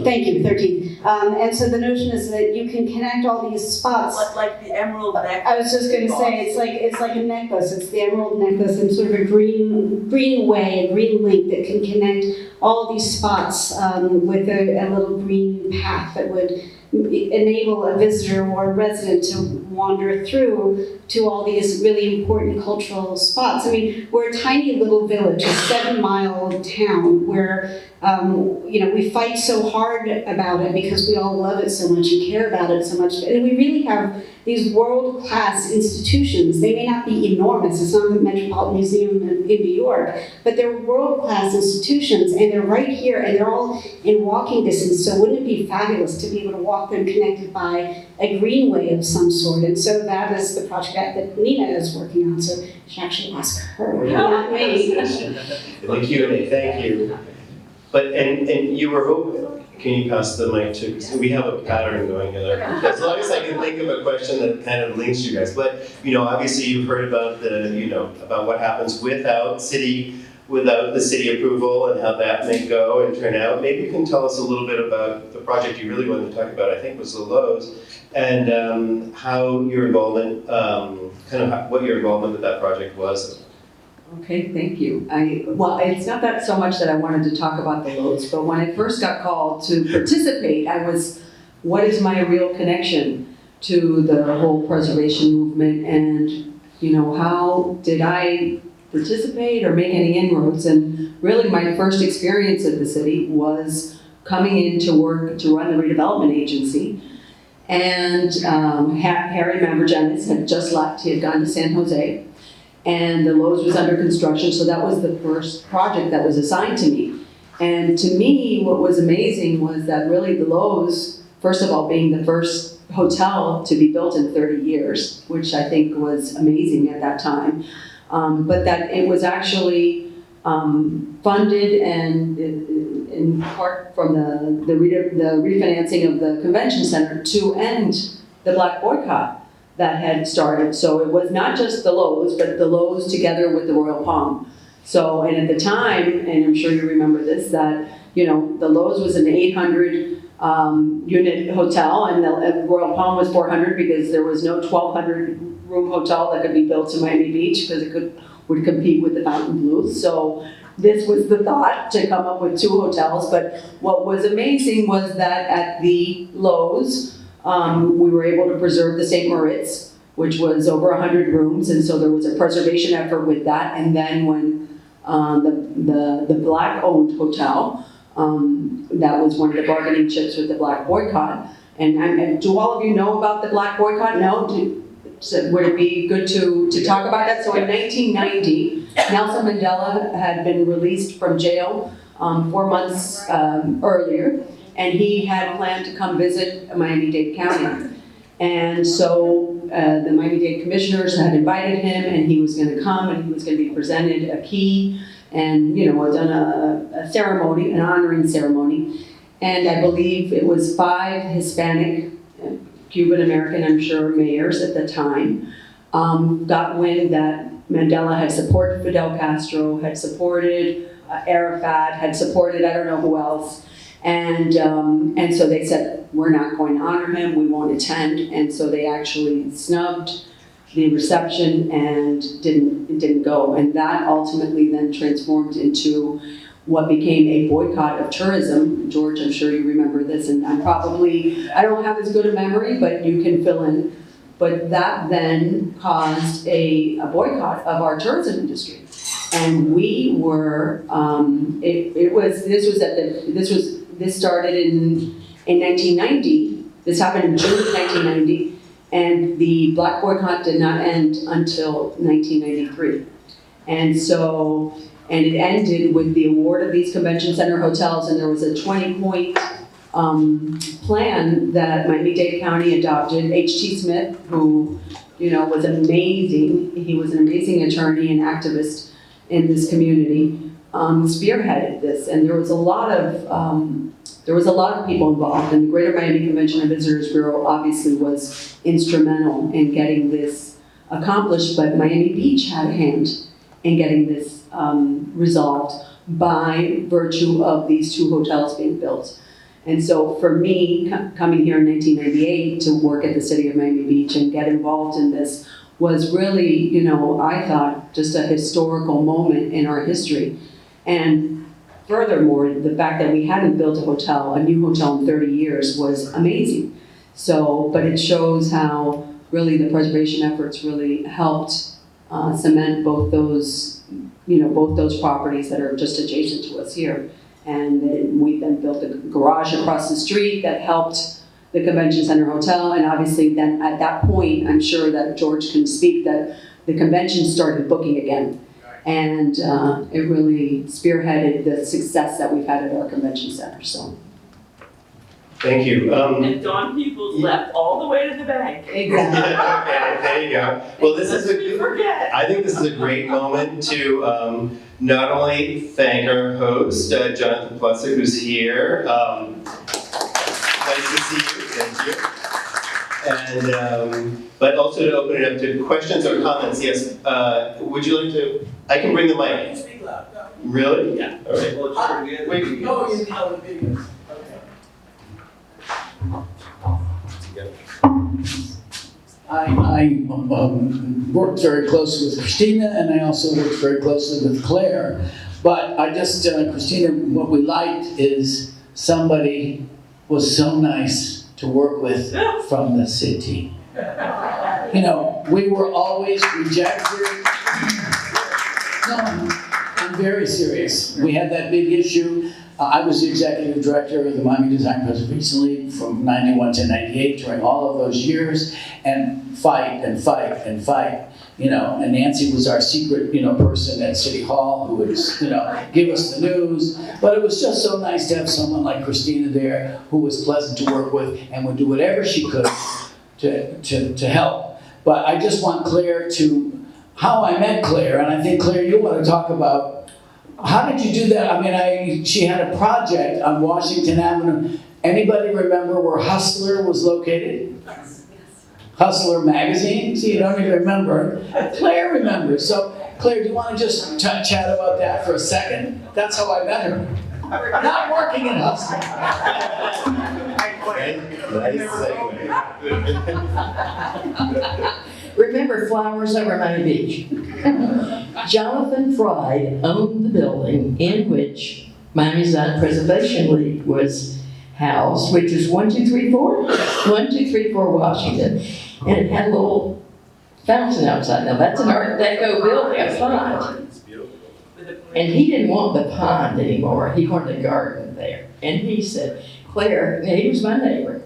thank you, 13th. And so the notion is that you can connect all these spots. Like the emerald necklace. I was just going to say, it's like a necklace. It's the emerald necklace and sort of a green way, a green link that can connect all these spots with a little green path that would enable a visitor or a resident to wander through to all these really important cultural spots. I mean, we're a tiny little village, a 7-mile town where, we fight so hard about it because we all love it so much and care about it so much. And we really have these world-class institutions. They may not be enormous. It's not the Metropolitan Museum in New York, but they're world-class institutions, and they're right here, and they're all in walking distance. So wouldn't it be fabulous to be able to walk them connected by a greenway of some sort? And so that is the project that Nina is working on. So you should actually ask her, not me. The Q&A, thank you. But, and you were hoping, can you pass the mic to, so we have a pattern going here. As long as I can think of a question that kind of links you guys. But, obviously you've heard about about what happens without the city approval and how that may go and turn out. Maybe you can tell us a little bit about the project you really wanted to talk about, I think was the Lowe's, and how your involvement, what your involvement with that project was. Okay, thank you. Well, it's not that so much that I wanted to talk about the Lowe's, but when I first got called to participate, what is my real connection to the whole preservation movement, and, how did I participate or make any inroads? And really my first experience at the city was coming in to work to run the redevelopment agency. And Harry Mambergenis had just left, he had gone to San Jose. And the Lowe's was under construction, so that was the first project that was assigned to me. And to me, what was amazing was that really the Lowe's, first of all, being the first hotel to be built in 30 years, which I think was amazing at that time, but that it was actually funded and in part from the refinancing of the convention center to end the Black boycott that had started. So it was not just the Lowe's, but the Lowe's together with the Royal Palm. So, and at the time, and I'm sure you remember this, that, the Lowe's was an 800 unit hotel, and the Royal Palm was 400 because there was no 1,200 room hotel that could be built in Miami Beach because it would compete with the Fontainebleau. So this was the thought, to come up with 2 hotels. But what was amazing was that at the Lowe's, we were able to preserve the St. Moritz, which was over 100 rooms, and so there was a preservation effort with that. And then when the Black-owned hotel, that was one of the bargaining chips with the Black boycott. And do all of you know about the Black boycott? No? Would it be good to talk about that? So in 1990, Nelson Mandela had been released from jail 4 months earlier. And he had planned to come visit Miami-Dade County. And so the Miami-Dade commissioners had invited him, and he was going to come, and he was going to be presented a key and, done a ceremony, an honoring ceremony. And I believe it was 5 Hispanic, Cuban-American, I'm sure, mayors at the time got wind that Mandela had supported Fidel Castro, had supported Arafat, had supported I don't know who else. And so they said, we're not going to honor him, we won't attend. And so they actually snubbed the reception and didn't go. And that ultimately then transformed into what became a boycott of tourism. George, I'm sure you remember this, and I don't have as good a memory, but you can fill in. But that then caused a boycott of our tourism industry. And we were, this started in 1990. This happened in June of 1990, and the Black boycott did not end until 1993. And so And it ended with the award of these convention center hotels, and there was a 20-point plan that Miami-Dade County adopted. H.T. Smith, who, was amazing. He was an amazing attorney and activist in this community, spearheaded this. And there was a lot of people involved, and the Greater Miami Convention and Visitors Bureau obviously was instrumental in getting this accomplished, but Miami Beach had a hand in getting this resolved by virtue of these 2 hotels being built. And so for me, coming here in 1998 to work at the city of Miami Beach and get involved in this was really, I thought, just a historical moment in our history. And furthermore, the fact that we hadn't built a new hotel in 30 years was amazing. So, but it shows how really the preservation efforts really helped cement both those properties that are just adjacent to us here. And then we then built a garage across the street that helped the Convention Center Hotel. And obviously then at that point, I'm sure that George can speak, that the convention started booking again. And it really spearheaded the success that we've had at our convention center, so. Thank you. And Dawn Peoples left all the way to the bank. Exactly. Okay, there you go. Well, Lest we forget. I think this is a great moment to not only thank our host, Jonathan Plesser, who's here. Nice to see you. Thank you. And but also to open it up to questions or comments. Yes. Would you like to? I can bring the mic. Speak loud. No. Really? Yeah. All right. Well, it's pretty good. Wait. No, you know the videos. Okay. I worked very closely with Christina, and I also worked very closely with Claire. But I just, Christina, what we liked is somebody was so nice to work with from the city. We were always rejected. No, I'm very serious. We had that big issue. I was the executive director of the Miami Design Preservation League from 91 to 98 during all of those years, and fight. And Nancy was our secret, person at City Hall who would, give us the news. But it was just so nice to have someone like Christina there who was pleasant to work with and would do whatever she could to help. But I just want Claire how I met Claire, and I think, Claire, you want to talk about how did you do that? I mean, she had a project on Washington Avenue. Anybody remember where Hustler was located? Yes. Hustler magazine? See, you don't even remember. Claire remembers. So, Claire, do you want to just chat about that for a second? That's how I met her. Not working in Hustler. Nice segue. Remember Flowers Over Miami Beach? Jonathan Fry owned the building in which Miami Design Preservation League was housed, which is 1234 Washington. And it had a little fountain outside. Now that's an Art Deco building, a pond. And he didn't want the pond anymore. He wanted a garden there. And he said, Claire, now he was my neighbor.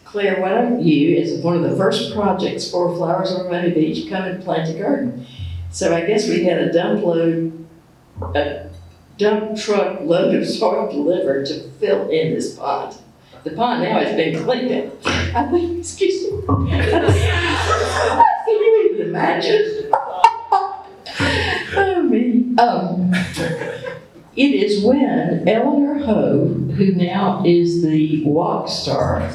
Claire, why don't you, as one of the first projects for Flowers Over Miami Beach, come and plant a garden? So I guess we had a dump truck load of soil delivered to fill in this pond. The pond now has been cleaned up. I think, excuse me. Can you even imagine? Oh, me. It is when Eleanor Ho, who now is the Walk Star,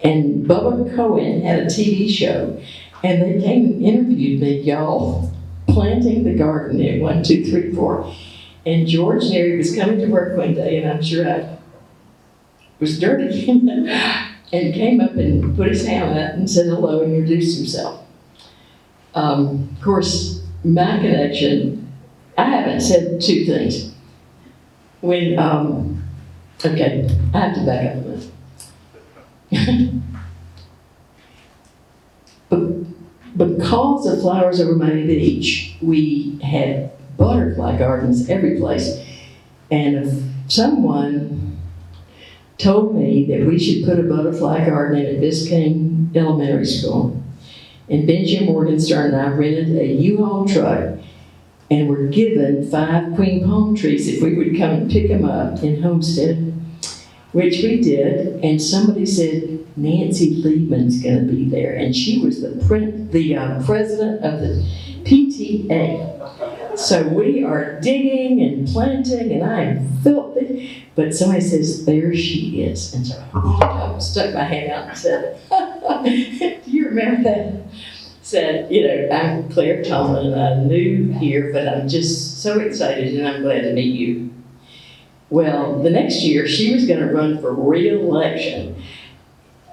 and Bubba Cohen had a TV show, and they came and interviewed me, y'all, planting the garden at 1234. And George Neary was coming to work one day, and I'm sure I was dirty, and came up and put his hand out and said hello and introduced himself. Of course, my connection, I haven't said two things. Okay, I have to back up a minute. Because of Flowers Over Miami Beach, we had butterfly gardens every place. And if someone told me that we should put a butterfly garden in at Biscayne Elementary School, and Benjamin Morgenstern and I rented a U-Haul truck and were given 5 queen palm trees if we would come and pick them up in Homestead, which we did. And somebody said Nancy Liebman's going to be there, and she was the president of the PTA. So we are digging and planting, and I am filthy. But somebody says, there she is. And so I stuck my hand out and said, do you remember that? Said, I'm Claire Tomlin, and I'm new here, but I'm just so excited, and I'm glad to meet you. Well, the next year, she was going to run for re-election.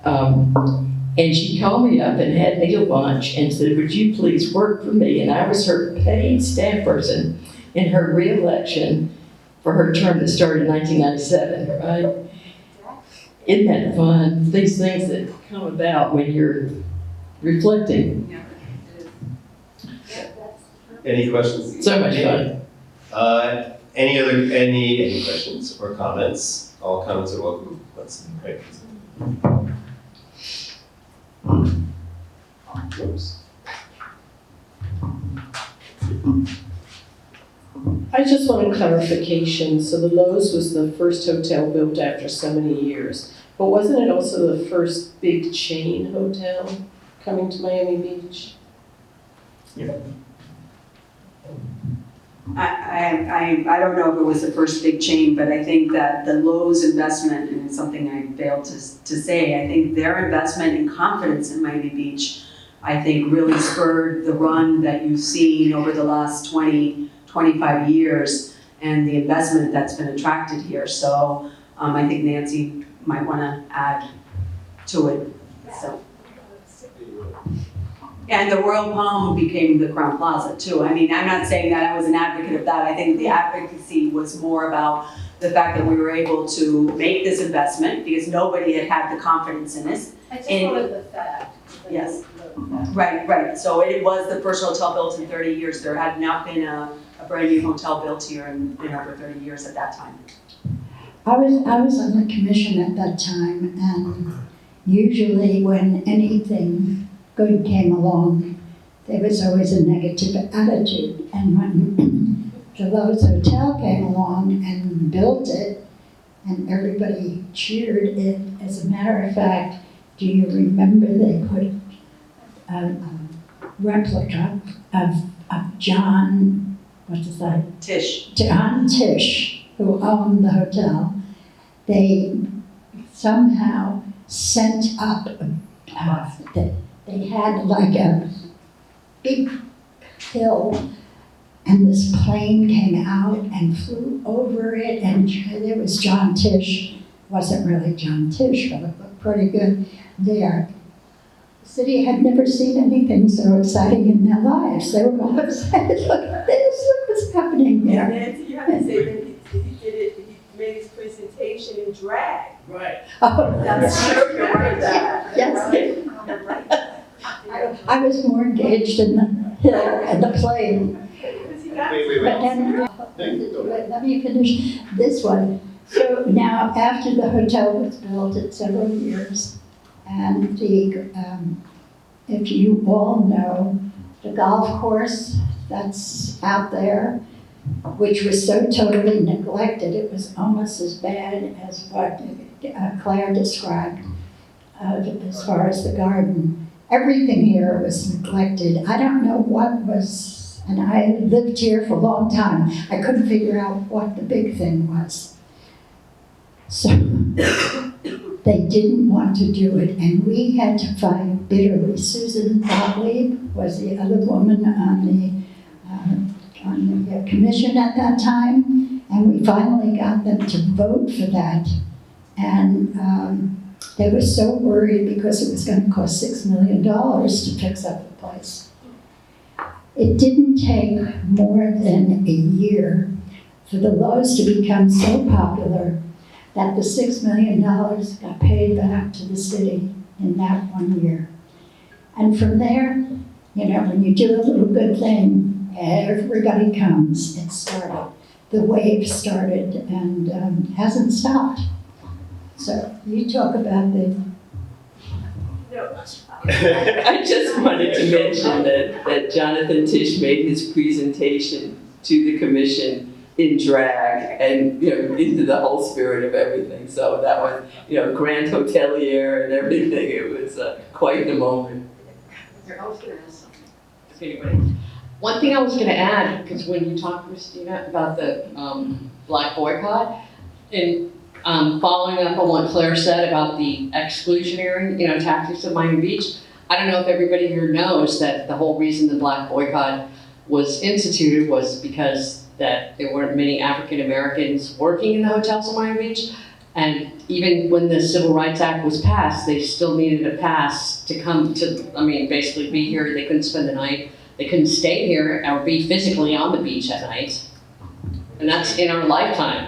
And she called me up and had me to lunch and said, would you please work for me? And I was her paid staff person in her re-election for her term that started in 1997, right? Isn't that fun? These things that come about when you're reflecting. Any questions? So much fun. Any questions or comments? All comments are welcome. That's great. Oops. I just want a clarification. So the Lowe's was the first hotel built after so many years, but wasn't it also the first big chain hotel coming to Miami Beach? I don't know if it was the first big chain, but I think that the Lowe's investment, and it's something I failed to say, I think their investment and confidence in Miami Beach, I think really spurred the run that you've seen over the last 20, 25 years and the investment that's been attracted here. So I think Nancy might want to add to it. So. And the Royal Palm became the Crown Plaza too. I mean, I'm not saying that I was an advocate of that. I think the advocacy was more about the fact that we were able to make this investment because nobody had had the confidence in us. I just wanted the fact. Yes. Right. So it was the first hotel built in 30 years. There had not been a brand new hotel built here in over 30 years at that time. I was on the commission at that time, and usually when anything good came along, there was always a negative attitude. And when the Lowe's Hotel came along and built it, and everybody cheered it, as a matter of fact, do you remember they put a replica of John, what's his name? Tish. John Tish, who owned the hotel. They somehow sent up, they had like a big hill, and this plane came out and flew over it, and there was John Tish. Wasn't really John Tish, but it looked pretty good there. The city had never seen anything so exciting in their lives. They were all excited. Look at this, look what's happening Yeah, there. Nancy, you have to say that he did it, he made his presentation in drag. Right. Oh, That's true, you're right. Yes. I was more engaged in the hill and the plane. Because he got Wait. But then, let me finish this one. So now, after the hotel was built, it's several years, and if you all know, the golf course that's out there, which was so totally neglected, it was almost as bad as what Claire described as far as the garden. Everything here was neglected. I don't know what was, and I lived here for a long time. I couldn't figure out what the big thing was. So they didn't want to do it, and we had to fight bitterly. Susan Gottlieb was the other woman on the commission at that time, and we finally got them to vote for that. And they were so worried because it was going to cost $6 million to fix up the place. It didn't take more than a year for the Lowe's to become so popular that the $6 million got paid back to the city in that 1 year. And from there, when you do a little good thing, everybody comes. It started. The wave started and hasn't stopped. So you talk about the... I just wanted to mention that Jonathan Tish made his presentation to the commission in drag and, into the whole spirit of everything. So that was, grand hotelier and everything. It was quite the moment. I was going to ask something. Anyway, one thing I was going to add, because when you talked, Christina, about the black boycott, and following up on what Claire said about the exclusionary, tactics of Miami Beach, I don't know if everybody here knows that the whole reason the black boycott was instituted was because that there weren't many African Americans working in the hotels in Miami Beach. And even when the Civil Rights Act was passed, they still needed a pass to come to, basically be here. They couldn't spend the night. They couldn't stay here or be physically on the beach at night. And that's in our lifetime.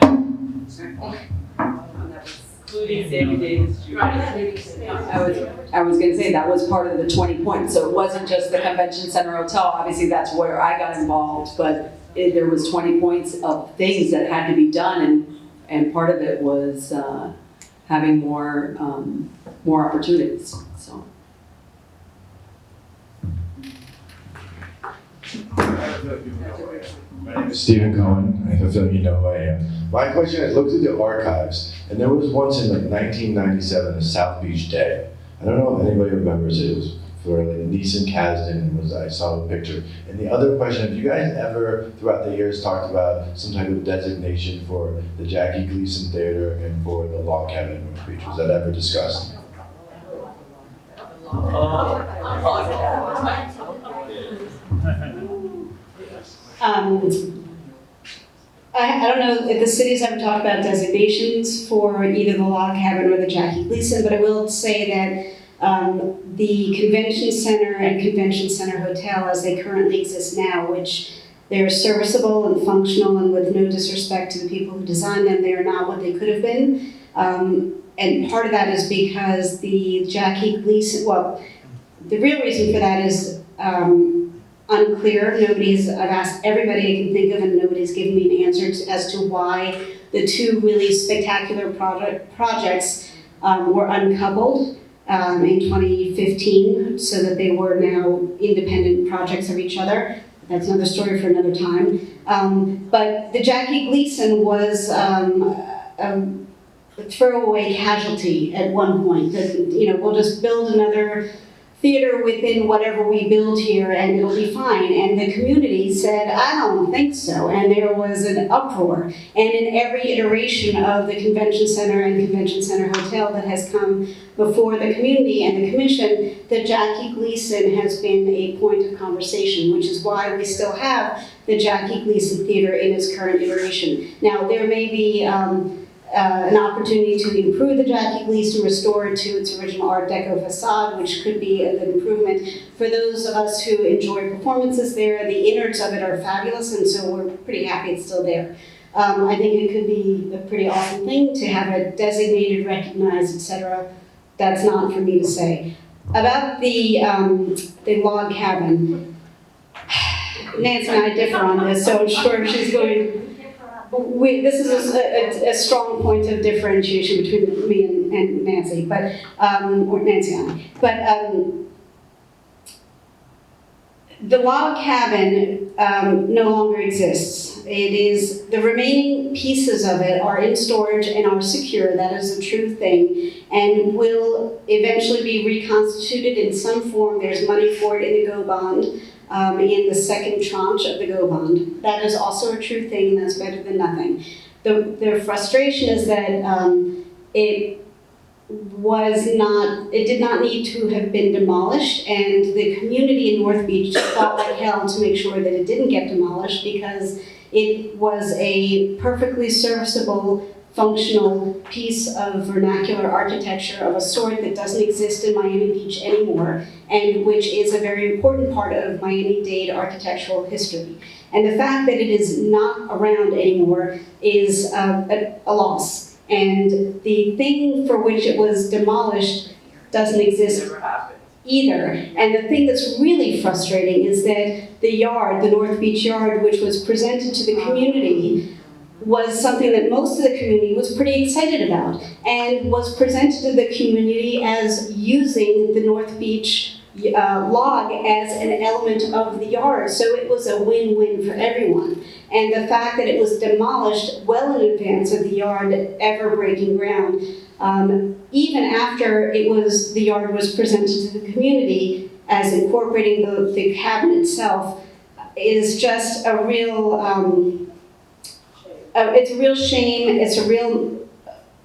Including Sammy Davis Jr. I was gonna say that was part of the 20 points. So it wasn't just the Convention Center Hotel. Obviously, that's where I got involved, but there was 20 points of things that had to be done, and part of it was having more opportunities. So. My name is Stephen Cohen. I feel you know who I am. My question, I looked at the archives, and there was once in 1997 a South Beach Day. I don't know if anybody remembers it. It was for Neeson Kasdan, I saw a picture. And the other question, have you guys ever, throughout the years, talked about some type of designation for the Jackie Gleason Theater and for the Log Cabin in North Beach? Was that ever discussed? I don't know if the city's ever talked about designations for either the Log Cabin or the Jackie Gleason, but I will say that the Convention Center and Convention Center Hotel, as they currently exist now, which they're serviceable and functional, and with no disrespect to the people who designed them, they are not what they could have been. And part of that is because the Jackie Gleason, the real reason for that is unclear. I've asked everybody I can think of, and nobody's given me an answer as to why the two really spectacular projects were uncoupled in 2015, so that they were now independent projects of each other. That's another story for another time. But the Jackie Gleason was a throwaway casualty at one point. That we'll just build another theater within whatever we build here and it'll be fine. And the community said, I don't think so. And there was an uproar. And in every iteration of the Convention Center and Convention Center Hotel that has come before the community and the commission, the Jackie Gleason has been a point of conversation, which is why we still have the Jackie Gleason Theater in its current iteration. Now, there may be an opportunity to improve the Jackie Gleason, restore it to its original Art Deco facade, which could be a good improvement. For those of us who enjoy performances there, the innards of it are fabulous, and so we're pretty happy it's still there. I think it could be a pretty awesome thing to have it designated, recognized, etc. That's not for me to say. About the log cabin, Nancy and I differ on this, so I'm sure she's going. This is a strong point of differentiation between me and Nancy, but or Nancy and I. But the log cabin no longer exists. It is the remaining pieces of it are in storage and are secure. That is a true thing, and will eventually be reconstituted in some form. There's money for it in the Go Bond. In the second tranche of the Go Bond. That is also a true thing, and that's better than nothing. The frustration is that it did not need to have been demolished, and the community in North Beach fought like hell to make sure that it didn't get demolished, because it was a perfectly serviceable, functional piece of vernacular architecture of a sort that doesn't exist in Miami Beach anymore, and which is a very important part of Miami-Dade architectural history. And the fact that it is not around anymore is a loss. And the thing for which it was demolished doesn't exist either. And the thing that's really frustrating is that the yard, the North Beach yard, which was presented to the community, was something that most of the community was pretty excited about, and was presented to the community as using the North Beach log as an element of the yard, so it was a win-win for everyone. And the fact that it was demolished well in advance of the yard ever breaking ground, even after the yard was presented to the community as incorporating the cabin itself, is just a real, it's a real shame. It's a real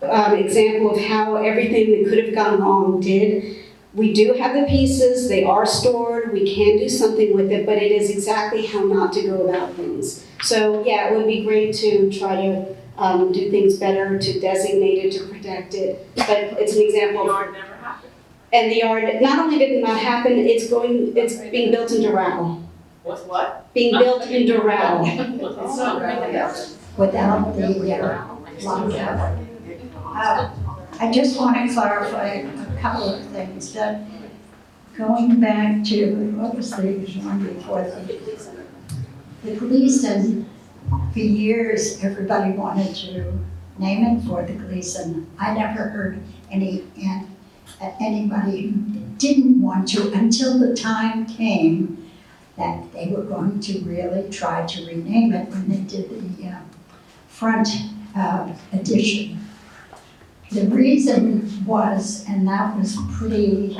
example of how everything that could have gone wrong did. We do have the pieces, they are stored, we can do something with it, but it is exactly how not to go about things. So yeah, it would be great to try to do things better, to designate it, to protect it, but it's an example of. The yard never happened. And the yard, not only did it not happen, it's being built in Doral. What's what? Being built in Doral. It's not really. without the log cabin. I just want to clarify a couple of things. That going back to, what was the one before the Gleason, for years everybody wanted to name it for the Gleason. I never heard anybody who didn't want to until the time came that they were going to really try to rename it when they did the front addition. The reason was, and that was pretty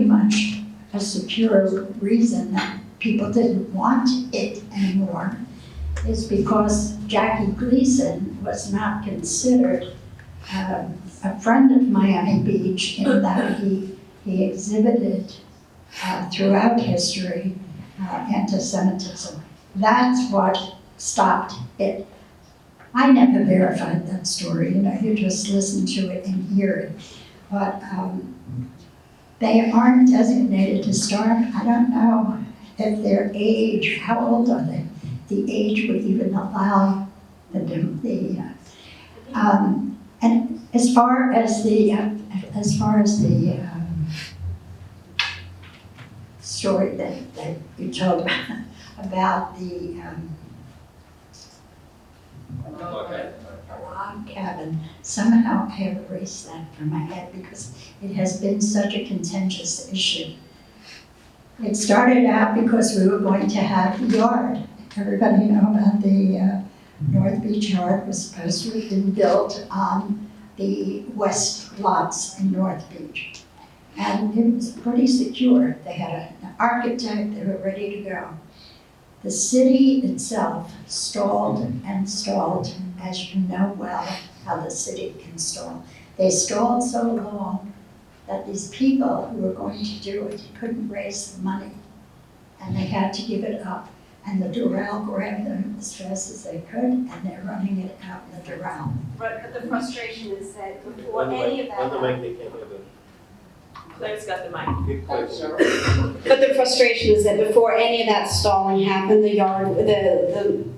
much a secure reason that people didn't want it anymore, is because Jackie Gleason was not considered a friend of Miami Beach in that he exhibited throughout history anti-Semitism. That's what stopped it. I never verified that story, you just listen to it and hear it. But they aren't designated historic. I don't know if their age, how old are they? The age would even allow and as far as the story that you told about the log cabin, somehow I have erased that from my head because it has been such a contentious issue. It started out because we were going to have the yard. Everybody know about the North Beach yard was supposed to have been built on the west lots in North Beach. And it was pretty secure. They had an architect, they were ready to go. The city itself stalled and stalled, as you know well how the city can stall. They stalled so long that these people who were going to do it couldn't raise the money, and they had to give it up. And the Doral grabbed them as fast as they could, and they're running it out in the Doral. But the frustration is that before any of that Claire's got the mic. But the frustration is that before any of that stalling happened, the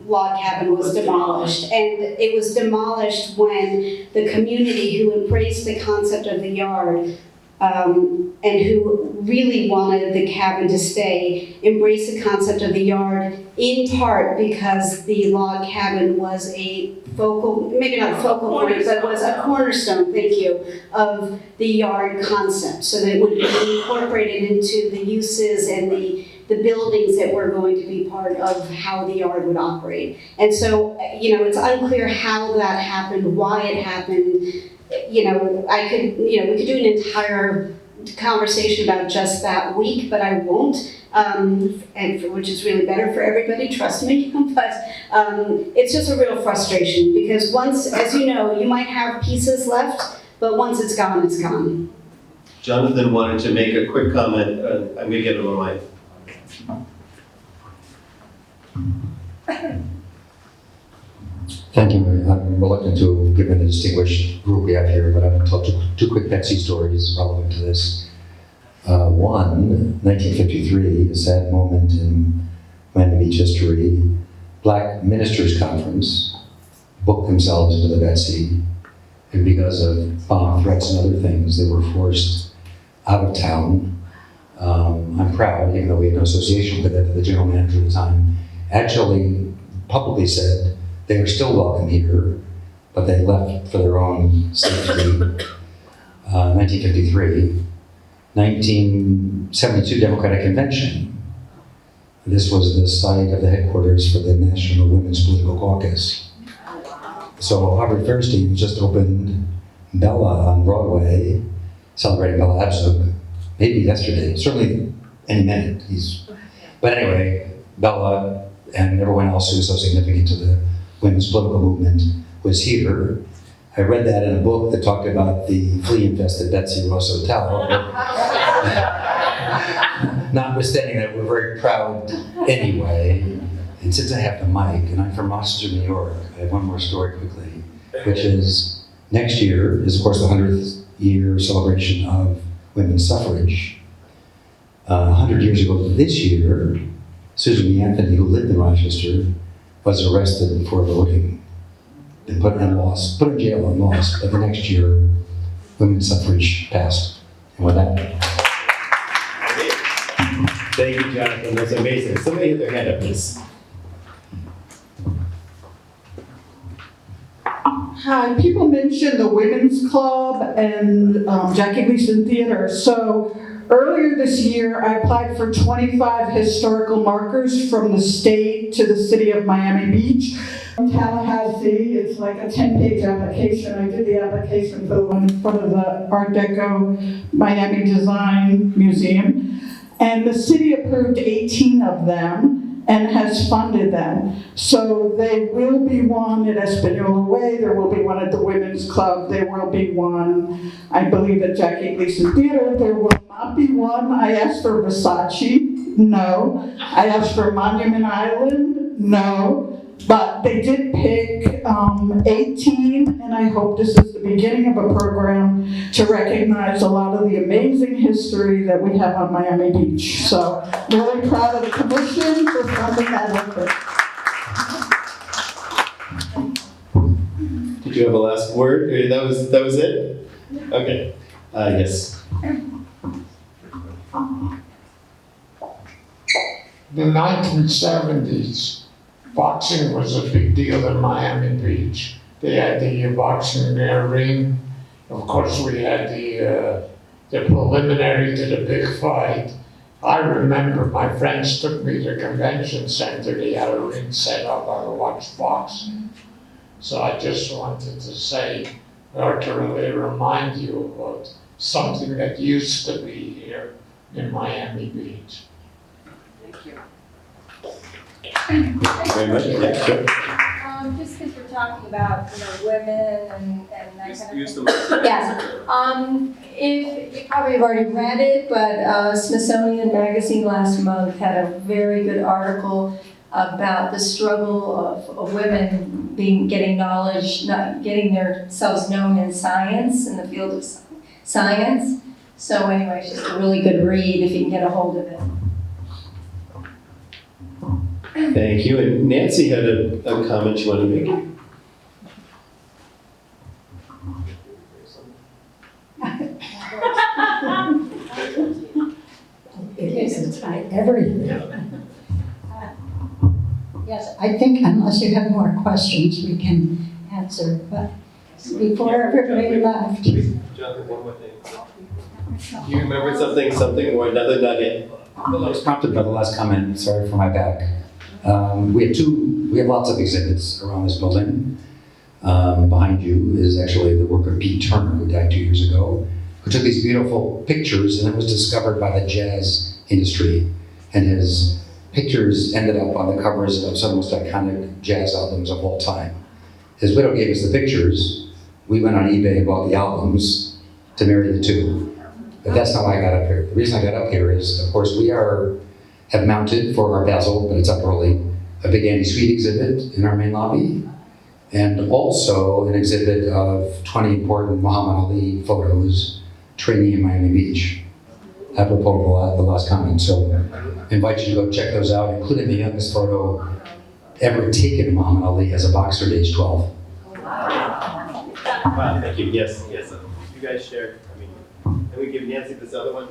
log cabin was demolished. And it was demolished when the community who embraced the concept of the yard and who really wanted the cabin to stay, embraced the concept of the yard, in part because the log cabin was a focal, maybe not a focal point, but was a cornerstone, thank you, of the yard concept. So that it would be incorporated into the uses and the buildings that were going to be part of how the yard would operate. And so, it's unclear how that happened, why it happened. We could do an entire conversation about just that week, but I won't, which is really better for everybody, trust me. But it's just a real frustration because once, as you know, you might have pieces left, but once it's gone, it's gone. Jonathan wanted to make a quick comment. I'm going to get him on mic. Thank you. I'm reluctant to, given the distinguished group we have here, but I'm going to tell two quick Betsy stories relevant to this. One, 1953, a sad moment in Miami Beach history. Black Ministers Conference booked themselves into the Betsy, and because of bomb threats and other things, they were forced out of town. I'm proud, even though we had no association with it, the general manager at the time actually publicly said, they are still welcome here, but they left for their own safety. 1953. 1972 Democratic Convention. This was the site of the headquarters for the National Women's Political Caucus. So Aubrey Fairstein just opened Bella on Broadway, celebrating Bella Abzug, maybe yesterday, certainly any minute. But anyway, Bella and everyone else who was so significant to the women's political movement was here. I read that in a book that talked about the flea-infested Betsy Ross Hotel. Notwithstanding that, we're very proud anyway. And since I have the mic, and I'm from Rochester, New York, I have one more story quickly, which is next year is, of course, the 100th year celebration of women's suffrage. 100 years ago this year, Susan B. Anthony, who lived in Rochester, was arrested for voting and put in jail and lost. But the next year, women's suffrage passed. And with that, Thank you, Jonathan. That's amazing. Somebody hit their hand up, please. Hi, people mentioned the Women's Club and Jackie Gleason Theater. So earlier this year, I applied for 25 historical markers from the state to the city of Miami Beach. In Tallahassee, it's like a 10-page application. I did the application for the one in front of the Art Deco Miami Design Museum. And the city approved 18 of them and has funded them. So there will be one at Espanola Way, there will be one at the Women's Club, there will be one, I believe, at Jackie Gleason Theater. There will not be one. I asked for Versace, no. I asked for Monument Island, no. But they did pick 18, and I hope this is the beginning of a program to recognize a lot of the amazing history that we have on Miami Beach. So really proud of the commission for funding that effort. Did you have a last word? Or that was it? Okay. Yes. The 1970s. Boxing was a big deal in Miami Beach. They had the boxing ring. Of course, we had the preliminary to the big fight. I remember my friends took me to the convention center. They had a ring set up. I watched boxing. So I just wanted to say, or to really remind you about something that used to be here in Miami Beach. Thank you. Very much. Yeah, sure. Just because we're talking about, women and that kind of Use thing. the mic. Yes. If you probably have already read it, but Smithsonian Magazine last month had a very good article about the struggle of women getting knowledge, not getting themselves known in science, in the field of science. So anyway, it's just a really good read if you can get a hold of it. Thank you. And Nancy had a comment you wanted to make. It isn't my everything. Yes, I think unless you have more questions, we can answer, but before everybody left. Jonathan, one more thing. You remembered something or another nugget? I was prompted by the last comment, sorry for my back. We have lots of exhibits around this building. Behind you is actually the work of Pete Turner, who died 2 years ago, who took these beautiful pictures and it was discovered by the jazz industry. And his pictures ended up on the covers of some of the most iconic jazz albums of all time. His widow gave us the pictures. We went on eBay and bought the albums to marry the two. But that's not why I got up here. The reason I got up here is, of course, we have mounted for our Basel, but it's up early, a big Andy Sweet exhibit in our main lobby, and also an exhibit of 20 important Muhammad Ali photos training in Miami Beach, apropos of the last comment. So I invite you to go check those out, including the youngest photo ever taken of Muhammad Ali as a boxer at age 12. Wow, thank you. Yes. You guys share. And we give Nancy this other one.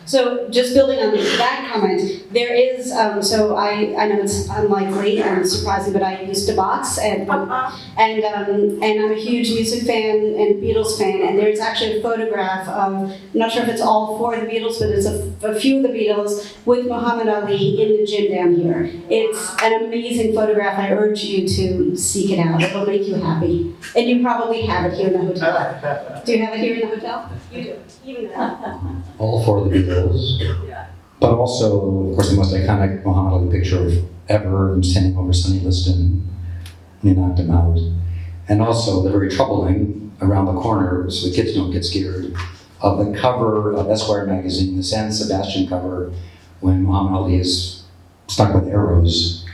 So just building on that comment, there is, so I know it's unlikely and surprising, but I used to box and I'm a huge music fan and Beatles fan, and there's actually a photograph of, I'm not sure if it's all four of the Beatles, but it's a few of the Beatles with Muhammad Ali in the gym down here. It's an amazing photograph. I urge you to seek it out. It'll make you happy. And you probably have it here in the hotel. Do you have it here in the hotel? You do, even though. All four of the Beatles, but also, of course, the most iconic Muhammad Ali picture of ever, him standing over Sonny Liston when he knocked him out. And also the very troubling, around the corner, so the kids don't get scared, of the cover of Esquire magazine, the San Sebastian cover, when Muhammad Ali is stuck with arrows.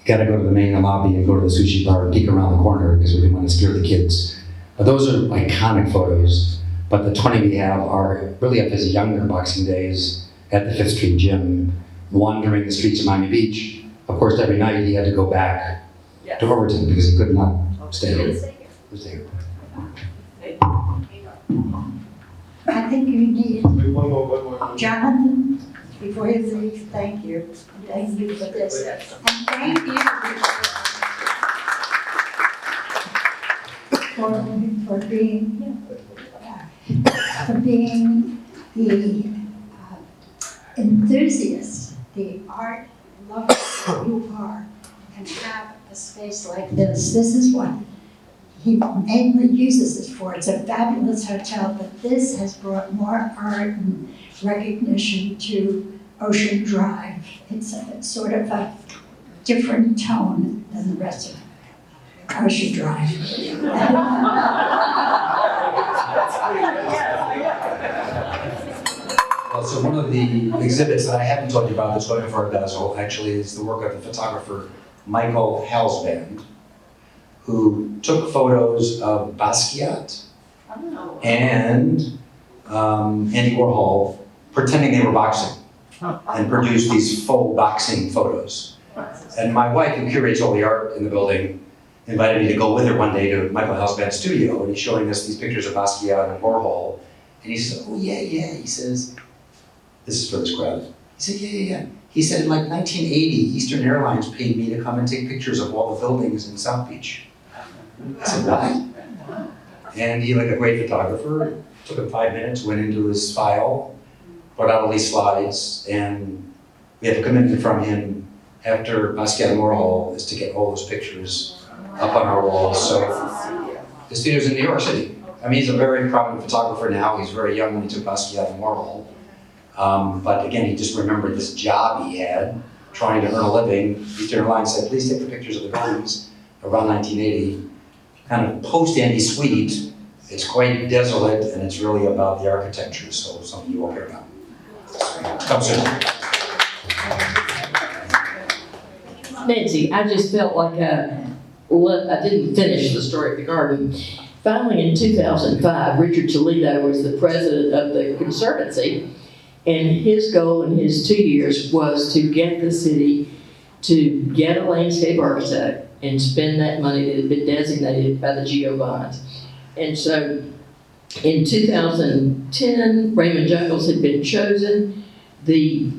You gotta go to the main lobby and go to the sushi bar and peek around the corner because we didn't want to scare the kids. But those are iconic photos. But the 20 we have are really of his younger boxing days at the 5th Street Gym, wandering the streets of Miami Beach. Of course, every night he had to go back to Overton because he could not stay here. I think you need, One more. Jonathan, before you leave, thank you. Thank you for this. And thank you for being the enthusiast, the art lover that you are, and have a space like this. This is what he mainly uses this for. It's a fabulous hotel, but this has brought more art and recognition to Ocean Drive. It's sort of a different tone than the rest of Ocean Drive. Well, so one of the exhibits that I haven't told you about that's going for a bezel actually is the work of the photographer Michael Halsband, who took photos of Basquiat and Andy Warhol pretending they were boxing and produced these faux boxing photos. And my wife, who curates all the art in the building, invited me to go with her one day to Michael Halsband's studio, and he's showing us these pictures of Basquiat and Warhol. And he says, oh yeah, he says, this is for this crowd. He said, yeah. He said, in like 1980, Eastern Airlines paid me to come and take pictures of all the buildings in South Beach. I said, what? And he, like a great photographer, took him 5 minutes, went into his file, brought out all these slides, and we have a commitment from him after Basquiat and Warhol is to get all those pictures up on our walls. So the studio's in New York City. I mean, he's a very prominent photographer now. He's very young when he took Basquiat and Warhol. But again, he just remembered this job he had, trying to earn a living. Eastern Airlines said, please take the pictures of the buildings around 1980. Kind of post-Andy Suite, it's quite desolate, and it's really about the architecture, so something you will hear about. Come soon. Nancy, I just felt like I didn't finish the story of the garden. Finally, in 2005, Richard Toledo was the president of the Conservancy, and his goal in his 2 years was to get the city to get a landscape architect and spend that money that had been designated by the GO bond. And so in 2010, Raymond Jungles had been chosen. The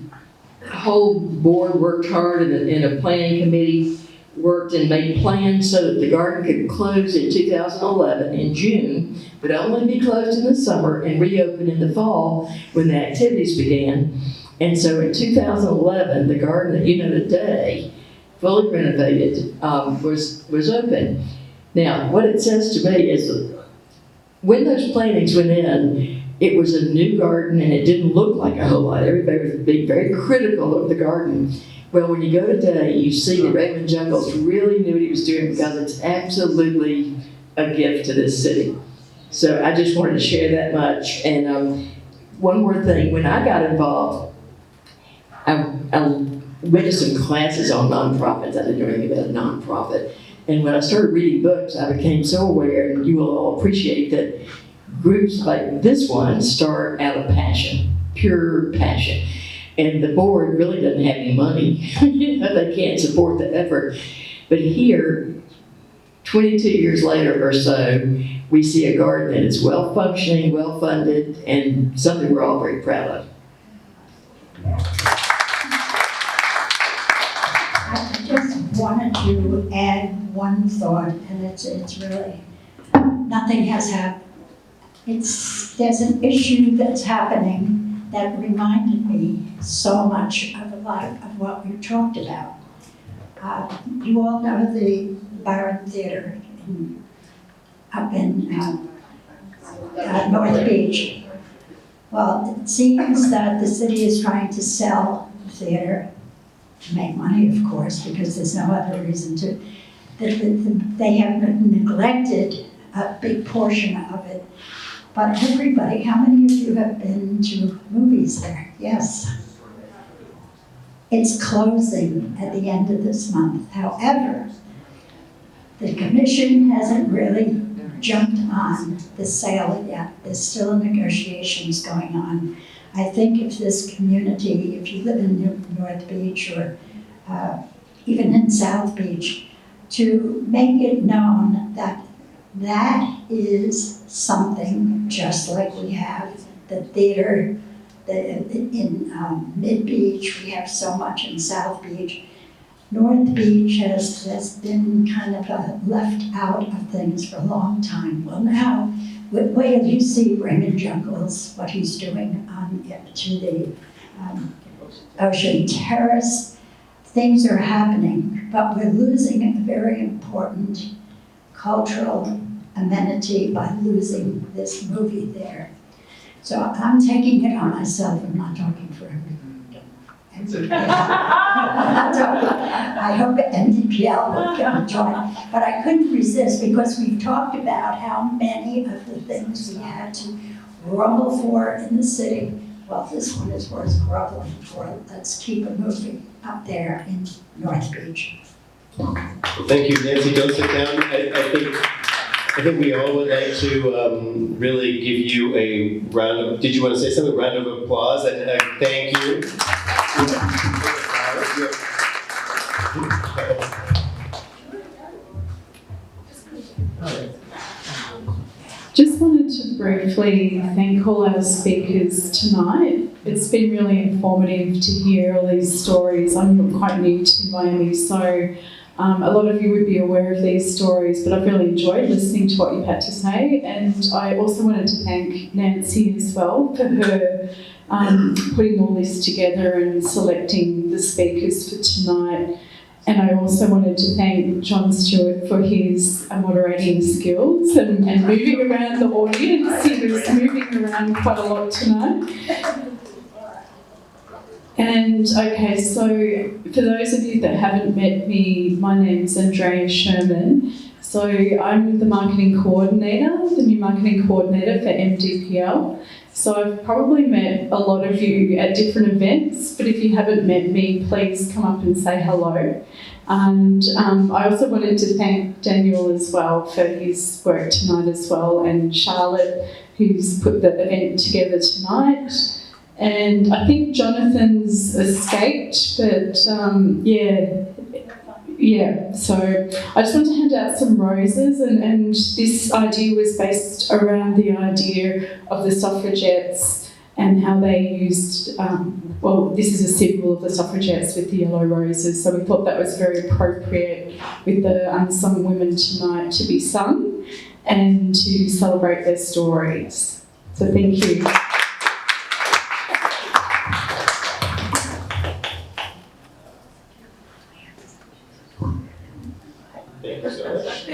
whole board worked hard, and a planning committee worked and made plans so that the garden could close in 2011 in June, but only be closed in the summer and reopen in the fall when the activities began. And so in 2011, the garden that you know today, fully renovated, was open. Now, what it says to me is when those plantings went in, it was a new garden and it didn't look like a whole lot. Everybody was being very critical of the garden. Well, when you go today, you see that Raymond Jungles really knew what he was doing because it's absolutely a gift to this city. So I just wanted to share that much. And one more thing, when I got involved, I went to some classes on nonprofits. I didn't know anything about a nonprofit. And when I started reading books, I became so aware, and you will all appreciate that groups like this one start out of passion, pure passion. And the board really doesn't have any money. They can't support the effort. But here, 22 years later or so, we see a garden that is well-functioning, well-funded, and something we're all very proud of. I just wanted to add one thought, and it's really, nothing has happened. There's an issue that's happening that reminded me so much of a lot of what we talked about. You all know the Byron Theater up in North Beach. Well, it seems that the city is trying to sell the theater to make money, of course, because there's no other reason to. They have neglected a big portion of it. But everybody, how many of you have been to movies there? Yes. It's closing at the end of this month. However, the commission hasn't really jumped on the sale yet. There's still negotiations going on. I think if this community, if you live in North Beach or even in South Beach, to make it known that that is something just like we have the theater in Mid-Beach, we have so much in South Beach. North Beach has been kind of left out of things for a long time. Well now, wait till you see Raymond Jungles, what he's doing to the Ocean Terrace. Things are happening, but we're losing a very important cultural amenity by losing this movie there. So I'm taking it on myself. I'm not talking for everyone. I hope NDPL will come join. But I couldn't resist because we've talked about how many of the things we had to rumble for in the city. Well, this one is worth grumbling for. Let's keep a movie up there in North Beach. Well, thank you, Nancy. Don't sit down. I think we all would like to really give you a round of, did you want to say something? Round of applause and thank you. Just wanted to briefly thank all our speakers tonight. It's been really informative to hear all these stories. I'm quite new to Miami, so a lot of you would be aware of these stories, but I've really enjoyed listening to what you've had to say. And I also wanted to thank Nancy as well for her putting all this together and selecting the speakers for tonight. And I also wanted to thank John Stuart for his moderating skills and moving around the audience. He was moving around quite a lot tonight. And okay, so for those of you that haven't met me, my name's Andrea Sherman. So I'm the marketing coordinator, the new marketing coordinator for MDPL. So I've probably met a lot of you at different events, but if you haven't met me, please come up and say hello. And I also wanted to thank Daniel as well for his work tonight as well, and Charlotte, who's put the event together tonight. And I think Jonathan's escaped, but yeah. So I just want to hand out some roses, and this idea was based around the idea of the suffragettes and how they used, this is a symbol of the suffragettes with the yellow roses. So we thought that was very appropriate with the unsung women tonight to be sung and to celebrate their stories. So thank you. Thank you so much.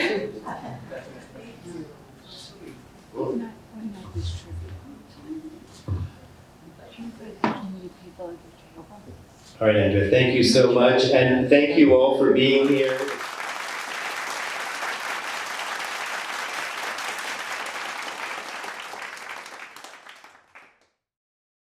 All right, Andrea, thank you so much, and thank you all for being here.